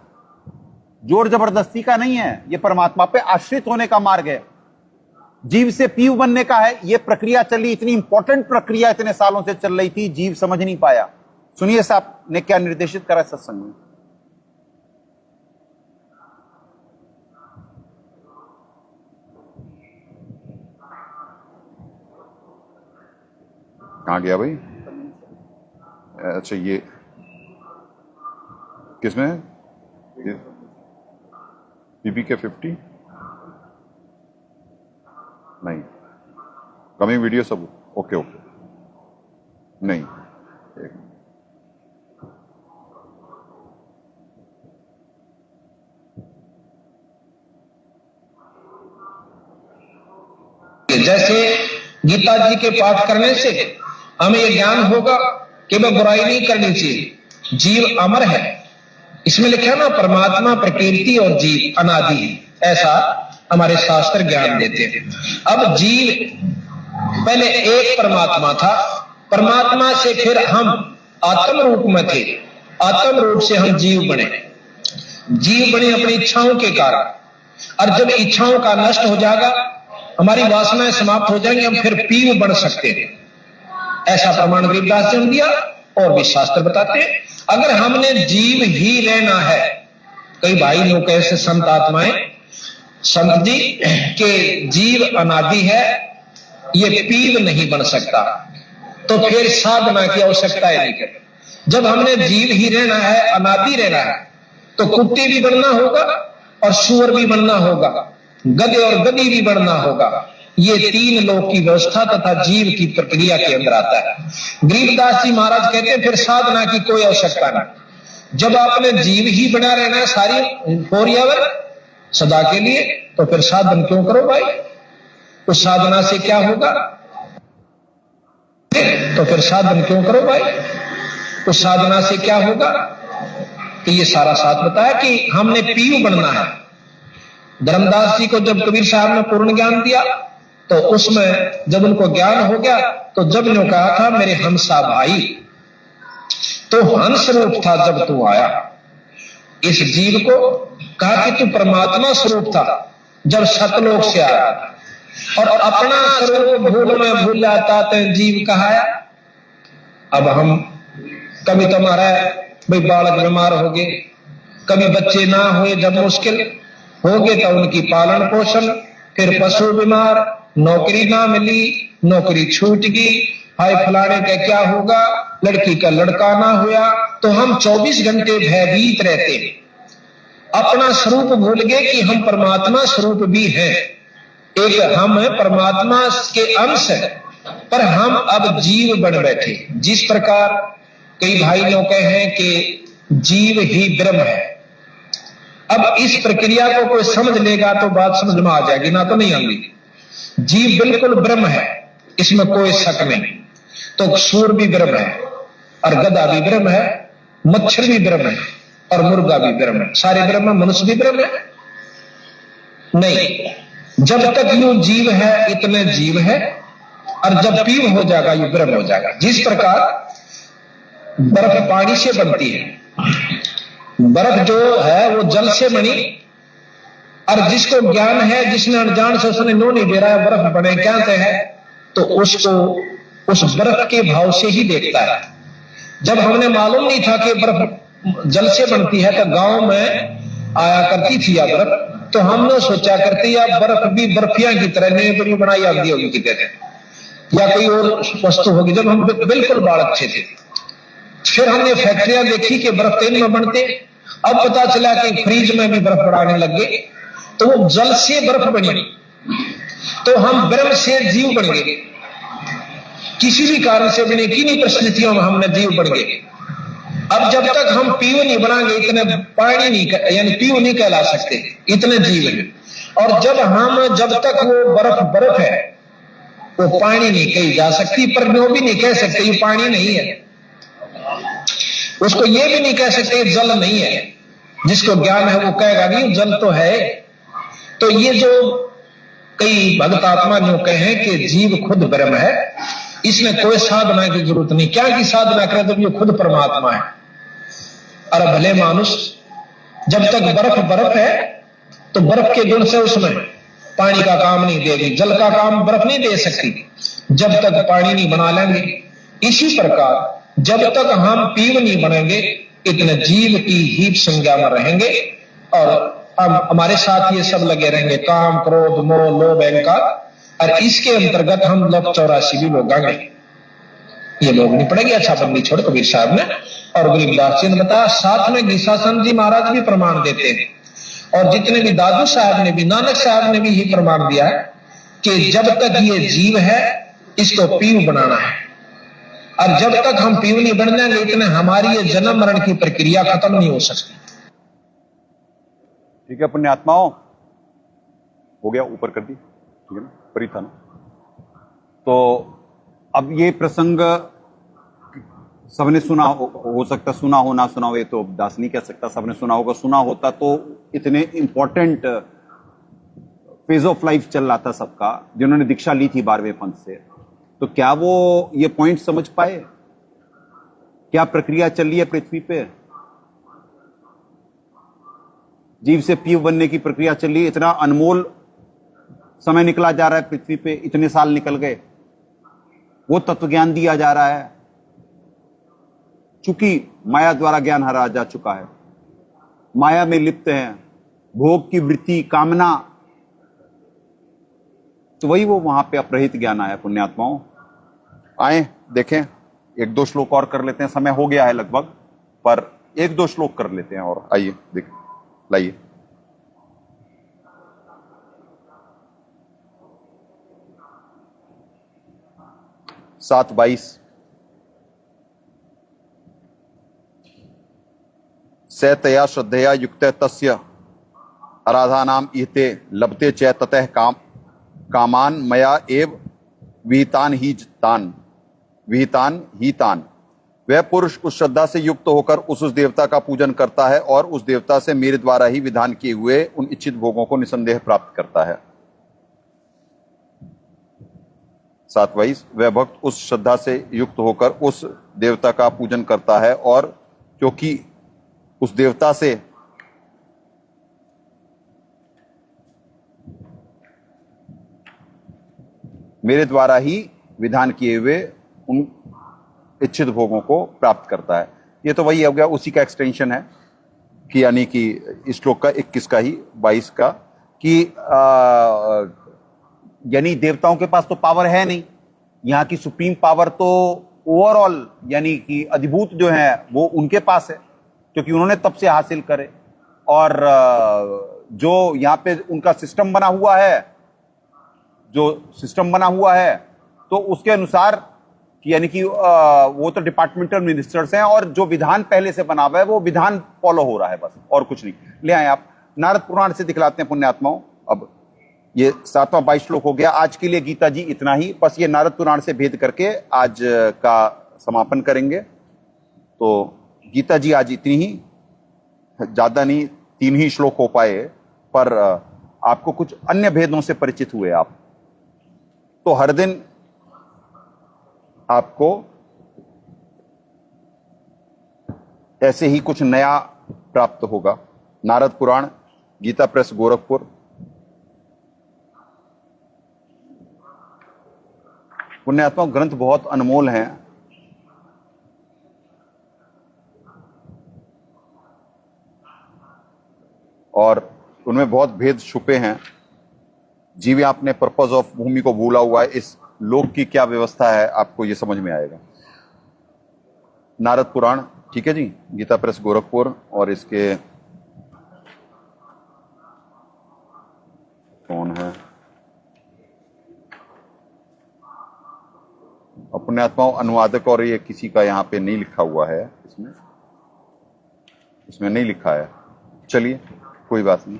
जोर जबरदस्ती का नहीं है, ये परमात्मा पे आश्रित होने का मार्ग है, जीव से पीव बनने का है। ये प्रक्रिया चली, इतनी इंपॉर्टेंट प्रक्रिया इतने सालों से चल रही थी, जीव समझ नहीं पाया। सुनिए साहब ने क्या निर्देशित करा सत्संग में। कहां गया भाई? अच्छा, ये किसमें है? पीपी के 50 नहीं, कमिंग वीडियो सब ओके ओके नहीं जैसे गीता जी के पाठ करने से हमें यह ज्ञान होगा कि मैं बुराई नहीं करनी चाहिए, जीव अमर है। इसमें लिखा ना परमात्मा, प्रकृति और जीव अनादि है, ऐसा हमारे शास्त्र ज्ञान देते हैं। अब जीव पहले एक परमात्मा था, परमात्मा से फिर हम आत्म रूप में थे, आत्म रूप से हम जीव बने। जीव बने अपनी इच्छाओं के कारण, और जब इच्छाओं का नष्ट हो जाएगा, हमारी वासनाएं समाप्त हो जाएंगी, हम फिर पीव बन सकते हैं। ऐसा प्रमाण गरीबदास जी ने दिया और भी शास्त्र बताते हैं। अगर हमने जीव ही रहना है, कई भाई लोग ऐसे संत आत्माएं संत जी के जीव अनादि है, ये पीव नहीं बन सकता, तो फिर साधना की आवश्यकता है नहीं कर। जब हमने जीव ही रहना है, अनादि रहना है, तो कुत्ते भी बनना होगा और सूअर भी बनना होगा, गधे और गधी भी बनना होगा। ये तीन लोक की व्यवस्था तथा जीव की प्रक्रिया के अंदर आता है। गरीबदास जी महाराज कहते हैं फिर साधना की कोई आवश्यकता नहीं। जब आपने जीव ही बना रहना है सारी फोरियावर सदा के लिए, तो फिर साधन क्यों करो भाई? उस साधना से क्या होगा? तो फिर साधन क्यों करो भाई? उस साधना से क्या होगा? तो ये सारा साथ बताया कि हमने पीयू बनना है। धर्मदास जी को जब कबीर साहब ने पूर्ण ज्ञान दिया, तो उसमें जब उनको ज्ञान हो गया, तो जब ने कहा था मेरे हंसा भाई, तो हंस रूप था जब तू आया। इस जीव को कहा कि तू परमात्मा स्वरूप था जब सतलोक से आया, और अपना स्वरूप भूल में भूल जाता तो जीव कहाया। अब हम कभी तो हमारा भाई बालक बीमार हो गए, कभी बच्चे ना हुए, जब मुश्किल हो गए तो उनकी पालन पोषण, फिर पशु बीमार, नौकरी ना मिली, नौकरी छूट गई, हाय फलाने का क्या होगा, लड़की का लड़का ना हुआ, तो हम 24 घंटे भयभीत रहते हैं। अपना स्वरूप भूल गए कि हम परमात्मा स्वरूप भी हैं। एक हम परमात्मा के अंश है, पर हम अब जीव बन बैठे। जिस प्रकार कई भाई लोग कहे कि जीव ही ब्रह्म है, अब इस प्रक्रिया को कोई समझ लेगा तो बात समझ में आ जाएगी, ना तो नहीं आएगी। जीव बिल्कुल ब्रह्म है, इसमें कोई शक नहीं। तो सूर भी ब्रह्म है, और गधा भी ब्रह्म है, मच्छर भी ब्रह्म है, और मुर्गा भी ब्रह्म है। सारे ब्रह्म है, मनुष्य भी ब्रह्म है नहीं। जब तक यूं जीव है इतने जीव है, और जब पीव हो जाएगा ये ब्रह्म हो जाएगा। जिस प्रकार बर्फ पानी से बनती है, बर्फ जो है वो जल से बनी, और जिसको ज्ञान है, जिसने अनजान से उसने नो नहीं दे रहा है बर्फ बने क्या है, तो उसको उस बर्फ के भाव से ही देखता है। जब हमने मालूम नहीं था कि बर्फ जल से बनती है, तो गांव में आया करती थी या बर्फ, तो हमने सोचा करती या बर्फ भी बर्फिया की तरह नहीं बनी बनाई आती होगी कितने, या कोई और वस्तु होगी। जब हम बिल्कुल बालक थे, फिर हमने फैक्ट्रियां देखी कि बर्फ तेल में बनते, अब पता चला कि फ्रीज में भी बर्फ बनाने लग गए, तो वो जल से बर्फ बनी। तो हम ब्रह्म से जीव बन गए, किसी भी कारण से बने, किन्हीं परिस्थितियों में हमने जीव बन गए। अब जब तक हम पीव नहीं बनाएंगे, इतने पानी नहीं यानी पीव नहीं कहला सकते, इतने जीव हैं। और जब तक वो बर्फ है, वो पानी नहीं कही जा सकती, पर वो भी नहीं कह सकते ये पानी नहीं है, उसको ये भी नहीं कह सकते जल नहीं है। जिसको ज्ञान है वो कहेगा नहीं जल तो है। तो ये जो कई भक्त आत्मा जो कहे कि जीव खुद ब्रह्म है, इसमें कोई साधना की जरूरत नहीं। क्या की साधना करे जब ये खुद परमात्मा है। अरे भले मानुष जब तक बर्फ है तो बर्फ के गुण से उसमें पानी का काम नहीं देगी, जल का काम बर्फ नहीं दे सकती जब तक पानी नहीं बना लेंगे। इसी प्रकार जब तक हम पीव नहीं बनेंगे, इतने जीव की ही संज्ञा में रहेंगे, और हम हमारे साथ ये सब लगे रहेंगे, काम क्रोध मोह लोभ अहंकार, और इसके अंतर्गत हम लोग 84 भी लोग आएंगे। ये लोग नहीं पड़ेंगे। अच्छा बंदी छोड़ कबीर साहब ने और गरीबदास जी ने बताया, साथ में घीसासन जी महाराज भी प्रमाण देते हैं, और जितने भी दादू साहब ने भी, नानक साहब ने भी यही प्रमाण दिया है कि जब तक ये जीव है इसको पीयू बनाना है। और जब तक हम पीयू नहीं बन जाएंगे इतने हमारी ये जन्म मरण की प्रक्रिया खत्म नहीं हो सकती। ठीक है पुण्यात्माओं, हो गया, ऊपर कर दी, ठीक है ना, परी था ना। तो अब ये प्रसंग सबने सुना हो सकता, सुना हो ना सुना हो ये तो दास नहीं कह सकता, सबने सुना होगा। सुना होता तो इतने इंपॉर्टेंट फेज ऑफ लाइफ चल रहा था सबका, जिन्होंने दीक्षा ली थी 12वें पंथ से, तो क्या वो ये पॉइंट समझ पाए? क्या प्रक्रिया चल रही है पृथ्वी पे? जीव से पीव बनने की प्रक्रिया चल रही है। इतना अनमोल समय निकला जा रहा है पृथ्वी पे, इतने साल निकल गए, वो तत्व ज्ञान दिया जा रहा है। चूंकि माया द्वारा ज्ञान हरा जा चुका है, माया में लिप्त हैं, भोग की वृत्ति, कामना, तो वही वो वहां पे अपरहित ज्ञान आया। पुण्यात्माओं आए, देखें, एक दो श्लोक और कर लेते हैं, समय हो गया है लगभग, पर एक दो श्लोक कर लेते हैं और आइए देख लाइए। सात 22 सतया श्रद्धया युक्त तस्य आराधानाम इहते लभते च ततः कामान मया एव विहितान ही तान। वह पुरुष उस श्रद्धा से युक्त होकर उस देवता का पूजन करता है और उस देवता से मेरे द्वारा ही विधान किए हुए उन इच्छित भोगों को निसंदेह प्राप्त करता है। 7 वह भक्त उस श्रद्धा से युक्त होकर उस देवता का पूजन करता है और क्योंकि उस देवता से मेरे द्वारा ही विधान किए हुए उन इच्छित भोगों को प्राप्त करता है। ये तो वही हो गया, उसी का एक्सटेंशन है कि यानी कि इस श्लोक का 21 का ही 22 का कि यानी देवताओं के पास तो पावर है नहीं, यहाँ की सुप्रीम पावर तो ओवरऑल यानी कि अधिभूत जो है वो उनके पास है, क्योंकि उन्होंने तब से हासिल करे। और जो यहाँ पे उनका सिस्टम बना हुआ है, तो उसके अनुसार यानी कि वो तो डिपार्टमेंटल मिनिस्टर्स हैं और जो विधान पहले से बना हुआ है वो विधान फॉलो हो रहा है, बस और कुछ नहीं। ले आए आप, नारद पुराण से दिखलाते हैं पुण्यात्माओं। अब ये 7वां 22 श्लोक हो गया। आज के लिए गीता जी इतना ही, बस ये नारद पुराण से भेद करके आज का समापन करेंगे। तो गीता जी आज इतनी ही, ज्यादा नहीं, 3 ही श्लोक हो पाए, पर आपको कुछ अन्य भेदों से परिचित हुए आप, तो हर दिन आपको ऐसे ही कुछ नया प्राप्त होगा। नारद पुराण, गीता प्रेस गोरखपुर। पुण्यात्मा ग्रंथ बहुत अनमोल हैं, और उनमें बहुत भेद छुपे हैं। जीव अपने पर्पस ऑफ भूमि को भूला हुआ है, इस लोक की क्या व्यवस्था है आपको ये समझ में आएगा। नारद पुराण, ठीक है जी, गीता प्रेस गोरखपुर। और इसके कौन है अपने आत्माओं अनुवादक, और ये किसी का यहाँ पे नहीं लिखा हुआ है, इसमें नहीं लिखा है। चलिए कोई बात नहीं।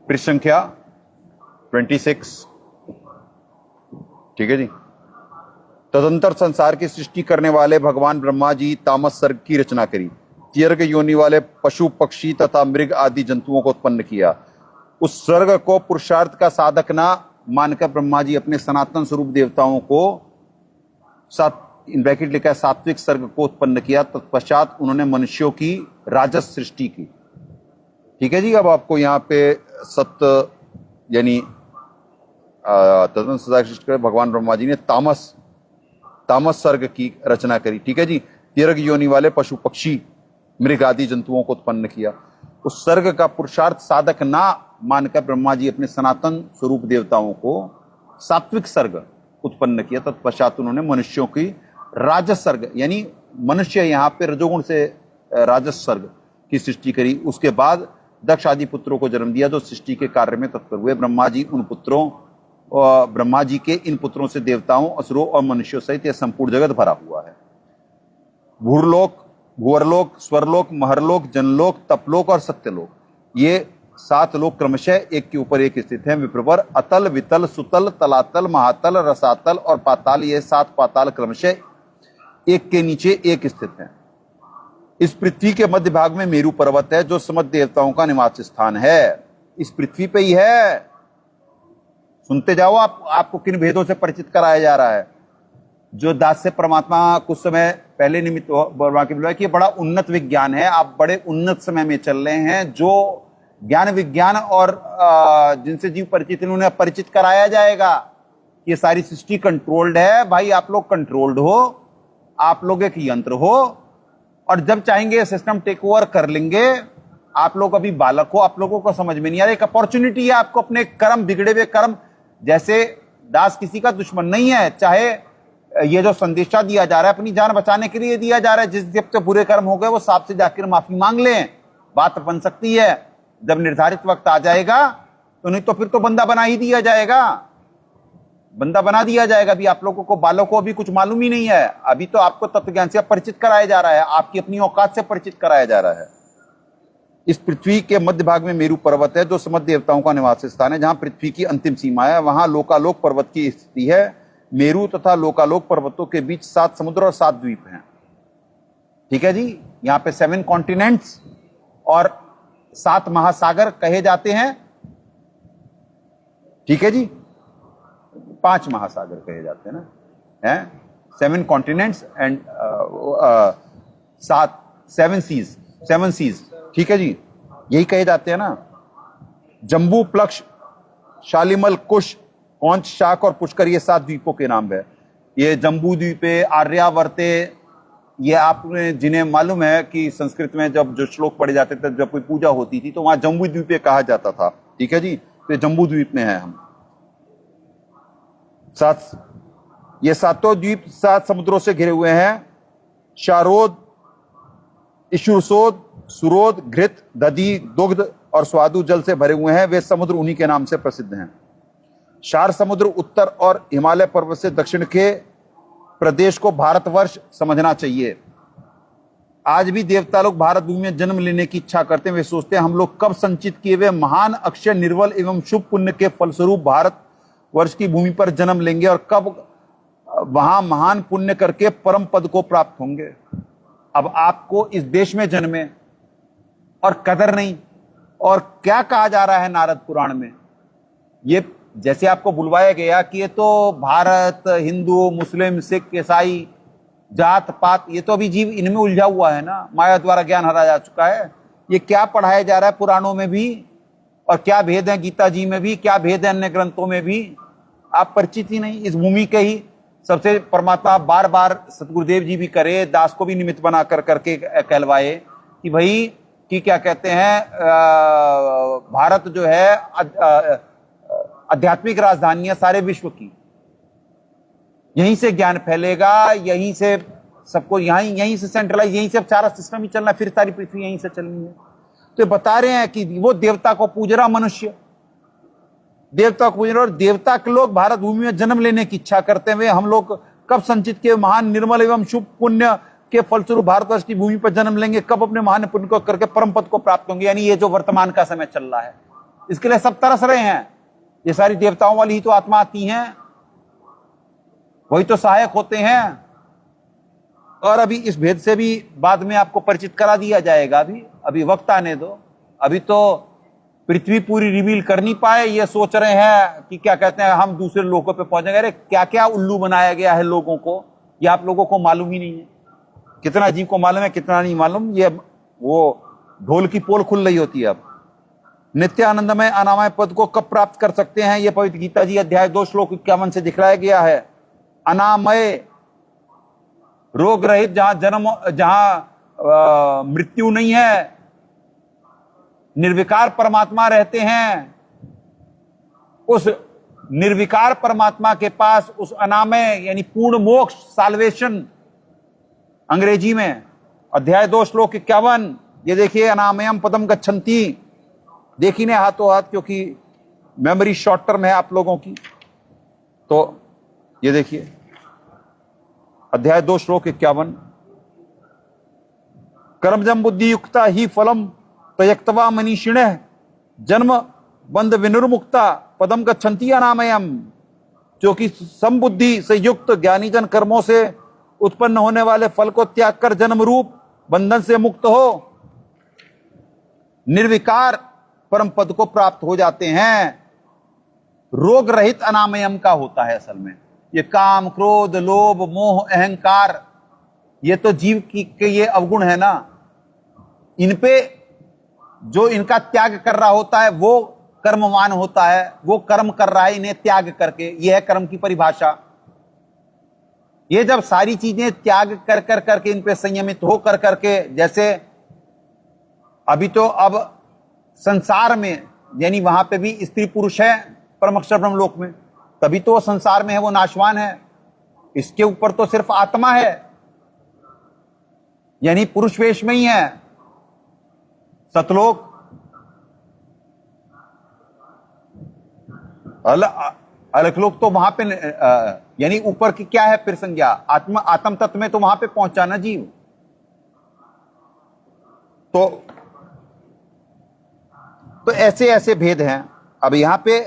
पृष्ठ संख्या 26, ठीक है जी। तदंतर संसार की सृष्टि करने वाले भगवान ब्रह्मा जी तामस सर्ग की रचना करी, तीर्घ योनि वाले पशु पक्षी तथा मृग आदि जंतुओं को उत्पन्न किया। उस स्वर्ग को पुरुषार्थ का साधक ना मानकर ब्रह्मा जी अपने सनातन स्वरूप देवताओं को इन ब्रैकेट लिखा है सात्विक सर्ग को उत्पन्न किया। तत्पश्चात उन्होंने मनुष्यों की राजस सृष्टि की, ठीक है जी। अब आपको यहाँ पे सत्य यानी तदन सदा सृष्टि कर भगवान ब्रह्मा जी ने तामस सर्ग की रचना करी, ठीक है जी। तीर्घ योनि वाले पशु पक्षी मृग आदि जंतुओं को उत्पन्न किया। उस सर्ग का पुरुषार्थ साधक ना मानकर ब्रह्मा जी अपने सनातन स्वरूप देवताओं को सात्विक सर्ग उत्पन्न किया। तत्पश्चात उन्होंने मनुष्यों की राजस सर्ग यानी मनुष्य यहाँ पे रजोगुण से राजस सर्ग की सृष्टि करी। उसके बाद दक्ष आदि पुत्रों को जन्म दिया जो सृष्टि के कार्य में तत्पर हुए। ब्रह्मा जी उन पुत्रों ब्रह्मा जी के इन पुत्रों से देवताओं, असुरों और मनुष्यों सहित यह संपूर्ण जगत भरा हुआ है। भूरलोक, भूअरलोक, स्वरलोक, महरलोक, जनलोक, तपलोक और सत्यलोक, ये 7 लोक क्रमशः एक के ऊपर एक स्थित हैं। विप्रवर, अतल, वितल, सुतल, तलातल, महातल, रसातल और पाताल, ये 7 पाताल क्रमशः एक के नीचे एक स्थित हैं। इस पृथ्वी के मध्य भाग में मेरू पर्वत है जो समस्त देवताओं का निवास स्थान है। इस पृथ्वी पे ही है। सुनते जाओ, आपको किन भेदों से परिचित कराया जा रहा है। जो दास से परमात्मा कुछ समय पहले निमित्त वर्मा के बोला कि ये बड़ा उन्नत विज्ञान है, आप बड़े उन्नत समय में चल रहे हैं। जो ज्ञान विज्ञान और जिनसे जीव परिचित, उन्हें परिचित कराया जाएगा। ये सारी सृष्टि कंट्रोल्ड है भाई, आप लोग कंट्रोल्ड हो, आप लोग एक यंत्र हो, और जब चाहेंगे सिस्टम टेक ओवर कर लेंगे। आप लोग अभी बालक हो, आप लोगों को समझ में नहीं आ रहा। एक अपॉर्चुनिटी है आपको अपने कर्म, बिगड़े हुए कर्म, जैसे दास किसी का दुश्मन नहीं है, चाहे ये जो संदेशा दिया जा रहा है अपनी जान बचाने के लिए दिया जा रहा है। जिस जब तक बुरे कर्म हो गए वो सांप से जाकर माफी मांग लें, बात बन सकती है। जब निर्धारित वक्त आ जाएगा तो नहीं तो फिर तो बंदा बना ही दिया जाएगा, बंदा बना दिया जाएगा। अभी आप लोगों को, बालों को अभी कुछ मालूम ही नहीं है। अभी तो आपको तत्व ज्ञान से परिचित कराया जा रहा है, आपकी अपनी औकात से परिचित कराया जा रहा है। इस पृथ्वी के मध्य भाग में मेरू पर्वत है जो समस्त देवताओं का निवास स्थान है। जहां पृथ्वी की अंतिम सीमा है वहां लोकालोक पर्वत की स्थिति है। मेरू तथा लोकालोक पर्वतों के बीच 7 समुद्र और 7 द्वीप हैं। ठीक है जी। यहां पे 7 कॉन्टिनेंट्स और 7 महासागर कहे जाते हैं। ठीक है जी। 5 महासागर कहे जाते हैं ना, हैं 7 कॉन्टिनेंट्स एंड 7 सीज। ठीक है जी, यही कहे जाते हैं ना। जम्बू, प्लक्ष, शालिमल, कुश, कौंच, शाक और पुष्कर, ये 7 द्वीपों के नाम है। ये जम्बू द्वीपे, आर्यावर्ते, ये आपने जिन्हें मालूम है कि संस्कृत में जब जो श्लोक पढ़े जाते थे, जब कोई पूजा होती थी तो वहां जम्बू द्वीपे कहा जाता था। ठीक है जी। तो जम्बू द्वीप में है हम। ये 7 द्वीप 7 समुद्रों से घिरे हुए हैं। शारोद, इशुरसोद, सुरोद, घृत, दधी, दुग्ध और स्वादु जल से भरे हुए हैं। वे समुद्र उन्हीं के नाम से प्रसिद्ध हैं। शार समुद्र उत्तर और हिमालय पर्वत से दक्षिण के प्रदेश को भारतवर्ष समझना चाहिए। आज भी देवता लोग भारत भूमि में जन्म लेने की इच्छा करते हैं। वे सोचते हैं हम लोग कब संचित किए हुए महान अक्षय निर्बल एवं शुभ पुण्य के फलस्वरूप भारत वर्ष की भूमि पर जन्म लेंगे और कब वहां महान पुण्य करके परम पद को प्राप्त होंगे। अब आपको इस देश में जन्मे और कदर नहीं। और क्या कहा जा रहा है नारद पुराण में, ये जैसे आपको बुलवाया गया कि ये तो भारत, हिंदू, मुस्लिम, सिख, ईसाई, जात पात, ये तो अभी जीव इनमें उलझा हुआ है ना, माया द्वारा ज्ञान हरा जा चुका है। ये क्या पढ़ाया जा रहा है पुराणों में भी, और क्या भेद है गीता जी में भी, क्या भेद है अन्य ग्रंथों में भी, आप परिचित ही नहीं। इस भूमि के ही सबसे परमात्मा बार बार सतगुरुदेव जी भी करे, दास को भी निमित्त बना कर करके कहलवाए कि भाई कि क्या कहते हैं, भारत जो है आध्यात्मिक राजधानी है सारे विश्व की। यहीं से ज्ञान फैलेगा, यहीं से सबको, यहीं से सेंट्रलाइज, यहीं से अब सारा सिस्टम ही चलना, फिर सारी पृथ्वी यहीं से चलनी है। तो बता रहे हैं कि वो देवता को पूज रहा मनुष्य, देवता को पूज रहा, और देवता के लोग भारत भूमि में जन्म लेने की इच्छा करते हुए हम लोग कब संचित के महान निर्मल एवं शुभ पुण्य के फलस्वरूप भारतवर्ष की भूमि पर जन्म लेंगे, कब अपने महान पुण्य को करके परम पद को प्राप्त होंगे। यानी ये जो वर्तमान का समय चल रहा है, इसके लिए सब तरस रहे हैं। ये सारी देवताओं वाली ही तो आत्मा आती हैं, वही तो सहायक होते हैं। और अभी इस भेद से भी बाद में आपको परिचित करा दिया जाएगा। अभी वक्त आने दो। अभी तो पृथ्वी पूरी रिवील कर नहीं पाए, ये सोच रहे हैं कि क्या कहते हैं हम दूसरे लोगों पे पहुंचेंगे। अरे क्या क्या उल्लू बनाया गया है लोगों को, ये आप लोगों को मालूम ही नहीं है। कितना जीव को मालूम है, कितना नहीं मालूम। ये वो ढोल की पोल खुल रही होती है। अब नित्य आनंदमय अनामय पद को कब प्राप्त कर सकते हैं, ये पवित्र गीता जी अध्याय 2 श्लोक 51 से दिखलाया गया है। अनामय, रोग रहित, जहां मृत्यु नहीं है, निर्विकार परमात्मा रहते हैं। उस निर्विकार परमात्मा के पास उस अनामय यानी पूर्ण मोक्ष, साल्वेशन अंग्रेजी में अध्याय 2 श्लोक 51, ये देखिए, अनामयम पदम गच्छन्ति। देखी ने हाथों हाथ, क्योंकि मेमोरी शॉर्ट टर्म है आप लोगों की। तो ये देखिए अध्याय 2 श्लोक 51, कर्मजम बुद्धि युक्ता ही फलम तयक्तवा मनीषिण जन्म बंध विनिर्मुक्ता पदम गच्छन्ति अनामयम। जो कि समबुद्धि से युक्त ज्ञानी जन कर्मों से उत्पन्न होने वाले फल को त्याग कर जन्म रूप बंधन से मुक्त हो निर्विकार परम पद को प्राप्त हो जाते हैं। रोग रहित अनामयम का होता है असल में। ये काम, क्रोध, लोभ, मोह, अहंकार, ये तो जीव के ये अवगुण है ना, इन पे जो इनका त्याग कर रहा होता है वो कर्मवान होता है, वो कर्म कर रहा है इन्हें त्याग करके। यह है कर्म की परिभाषा। ये जब सारी चीजें त्याग कर करके इन पे संयमित हो करके, जैसे अभी तो अब संसार में यानी वहां पे भी स्त्री पुरुष है परम अक्षर ब्रह्म लोक में, तभी तो वो संसार में है, वो नाशवान है। इसके ऊपर तो सिर्फ आत्मा है, यानी पुरुष वेश में ही है सतलोक। अलकलोक तो वहां पे यानी ऊपर की क्या है फिर संज्ञा, आत्म तत्व में तो वहां पे पहुंचा ना जीव। तो ऐसे ऐसे भेद हैं। अब यहां पे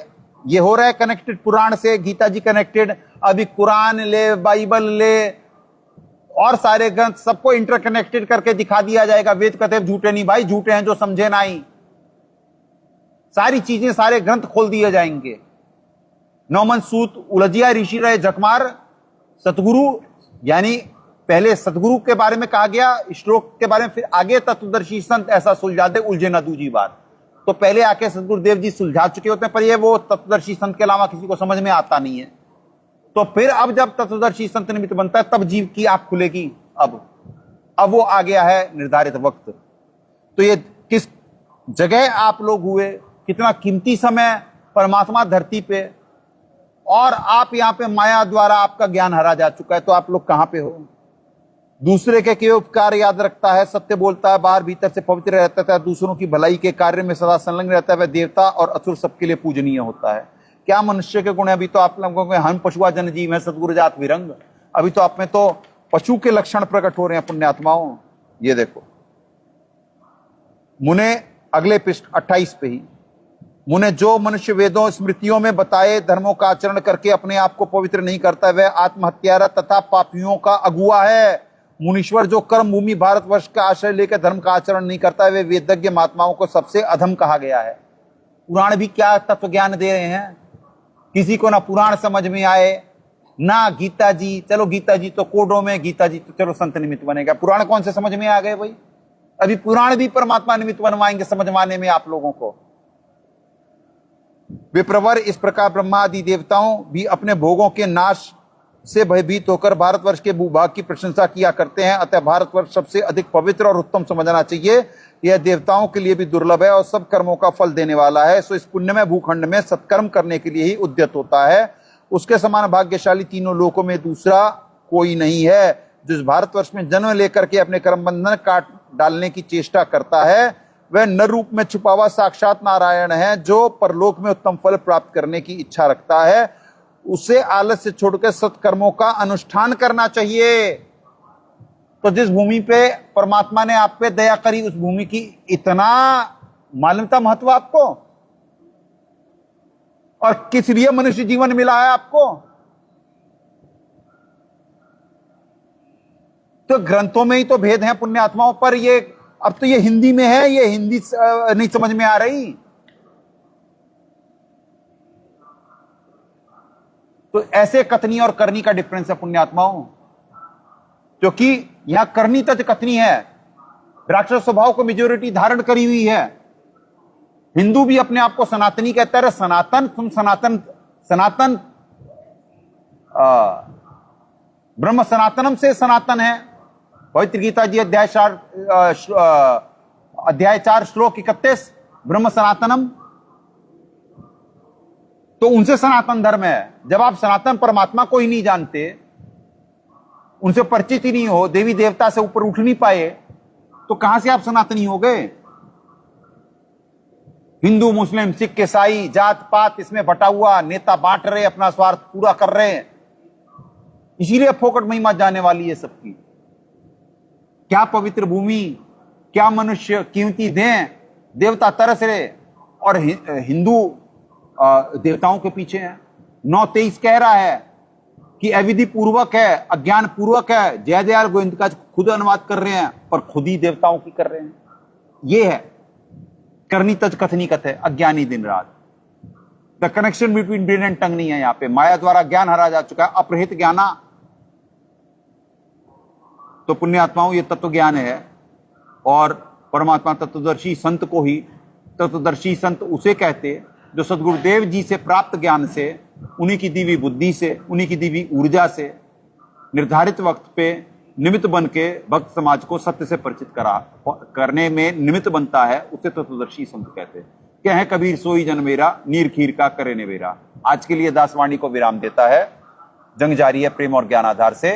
ये हो रहा है कनेक्टेड पुराण से, गीता जी कनेक्टेड, अभी कुरान ले, बाइबल ले और सारे ग्रंथ सबको इंटरकनेक्टेड करके दिखा दिया जाएगा। वेद कहते झूठे नहीं भाई, झूठे हैं जो समझे नहीं। सारी चीजें, सारे ग्रंथ खोल दिए जाएंगे। नौमन सूत उलझिया ऋषि रहे झकमार, सतगुरु यानी पहले सतगुरु के बारे में कहा गया श्लोक के बारे में, फिर आगे तत्वदर्शी संत ऐसा सुलझा दे उलझे न दूजी बार। तो पहले आके सतगुरुदेव जी सुलझा चुके होते हैं, पर ये वो तत्वदर्शी संत के अलावा किसी को समझ में आता नहीं है। तो फिर अब जब तत्वदर्शी संत निमित्त बनता है तब जीव की आंख खुलेगी। अब वो आ गया है निर्धारित वक्त। तो ये किस जगह आप लोग हुए, कितना कीमती समय परमात्मा धरती पे, और आप यहां पे माया द्वारा आपका ज्ञान हरा जा चुका है। तो आप लोग कहां पे हो? दूसरे के किए उपकार याद रखता है, सत्य बोलता है, बाहर भीतर से पवित्र रहता है, दूसरों की भलाई के कार्य में सदा संलग्न रहता है, वह देवता और असुर सबके लिए पूजनीय होता है। क्या मनुष्य के गुण है? अभी तो आप लोगों में हम पशुआ जन जीव है, सतगुरु जात विरंग। अभी तो आप में तो पशु के लक्षण प्रकट हो रहे हैं पुण्यात्माओं। ये देखो मुने, अगले पृष्ठ 28 पे ही, मुने जो मनुष्य वेदों स्मृतियों में बताए धर्मों का आचरण करके अपने आप को पवित्र नहीं करता, वह आत्महत्यारा तथा पापियों का अगुआ है। मुनीश्वर जो कर्म भूमि भारतवर्ष का आश्रय लेकर धर्म का आचरण नहीं करता है, वे वेदज्ञ महात्माओं को सबसे अधम कहा गया है। पुराण भी क्या तत्व ज्ञान दे रहे हैं? किसी को ना पुराण समझ में आए ना गीता जी। चलो गीता जी तो कोडों में, गीता जी तो चलो संत निमित्त बनेगा, पुराण कौन से समझ में आ गए भाई? अभी पुराण भी परमात्मा निमित्त बनवाएंगे समझवाने में आप लोगों को। विप्रवर इस प्रकार ब्रह्मादि देवताओं भी अपने भोगों के नाश से भयभीत होकर भारतवर्ष के भूभाग की प्रशंसा किया करते हैं। अतः भारतवर्ष सबसे अधिक पवित्र और उत्तम समझना चाहिए। यह देवताओं के लिए भी दुर्लभ है और सब कर्मों का फल देने वाला है। सो इस पुण्यमय भूखंड में सत्कर्म करने के लिए ही उद्यत होता है। उसके समान भाग्यशाली तीनों लोकों में दूसरा कोई नहीं है। जो इस भारतवर्ष में जन्म लेकर के अपने कर्म बंधन काट डालने की चेष्टा करता है, वह नर रूप में छुपा हुआ साक्षात नारायण है, जो परलोक में उत्तम फल प्राप्त करने की इच्छा रखता है। उसे आलस्य छोड़कर सत्कर्मों का अनुष्ठान करना चाहिए। तो जिस भूमि पे परमात्मा ने आप पे दया करी, उस भूमि की इतना मालूम था महत्व आपको, और किस लिए मनुष्य जीवन मिला है आपको? तो ग्रंथों में ही तो भेद है पुण्यात्माओं पर। ये अब तो ये हिंदी में है, ये हिंदी नहीं समझ में आ रही। तो ऐसे कथनी और करनी का डिफरेंस है पुण्यात्माओं, क्योंकि यहां करनी तज कथनी है, राक्षस स्वभाव को मेजोरिटी धारण करी हुई है। हिंदू भी अपने आप को सनातनी कहता है। सनातन, तुम सनातन ब्रह्म सनातनम से सनातन है। पवित्र गीता जी अध्याय 4 श्लोक 31, ब्रह्म सनातनम, तो उनसे सनातन धर्म है। जब आप सनातन परमात्मा को ही नहीं जानते, उनसे परिचित ही नहीं हो, देवी देवता से ऊपर उठ नहीं पाए, तो कहां से आप सनातनी हो गए? हिंदू मुस्लिम सिख ईसाई जात पात इसमें बटा हुआ, नेता बांट रहे, अपना स्वार्थ पूरा कर रहे हैं, इसीलिए फोकट महिमा जाने वाली है सबकी। क्या पवित्र भूमि, क्या मनुष्य कीमती दें, देवता तरस रहे और हिंदू देवताओं के पीछे हैं। 9:23 कह रहा है कि अविधि पूर्वक है, अज्ञान पूर्वक है। जय दयाल गोविंद का खुद अनुवाद कर रहे हैं पर खुद ही देवताओं की कर रहे हैं। ये है करनी तज कथनी कथ है, अज्ञानी दिन रात। The connection between brain and tongue नहीं है। यहां पे माया द्वारा ज्ञान हरा जा चुका है। अपरहित ज्ञाना तो पुण्यात्माओं ये तत्व ज्ञान है और परमात्मा तत्वदर्शी संत को ही तत्वदर्शी संत उसे कहते जो सदगुरुदेव जी से प्राप्त ज्ञान से, उन्हीं की दी हुई बुद्धि से, उन्हीं की दी हुई ऊर्जा से निर्धारित वक्त पे निमित्त बन के भक्त समाज को सत्य से परिचित करने में निमित्त बनता है, उसे तत्वदर्शी संत कहते हैं। क्या है कबीर सोई जन मेरा, नीर खीर का करे नेवेरा। आज के लिए दासवाणी को विराम देता है। जंग जारी है प्रेम और ज्ञान आधार से।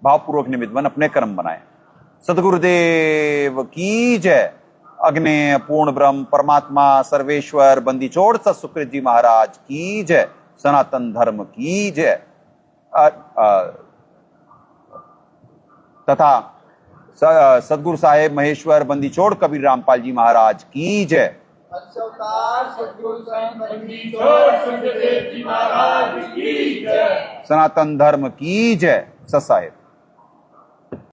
भावपूर्वक निमित्त बन अपने कर्म बनाए। सदगुरुदेव की जय। अग्ने पूर्ण ब्रह्म परमात्मा सर्वेश्वर बंदी छोड़ सत सुकृत जी महाराज की जय। सनातन धर्म की जय। तथा सदगुरु साहेब महेश्वर बंदी छोड़ कबीर रामपाल जी महाराज की जय। सनातन धर्म की जय। सत साहेब।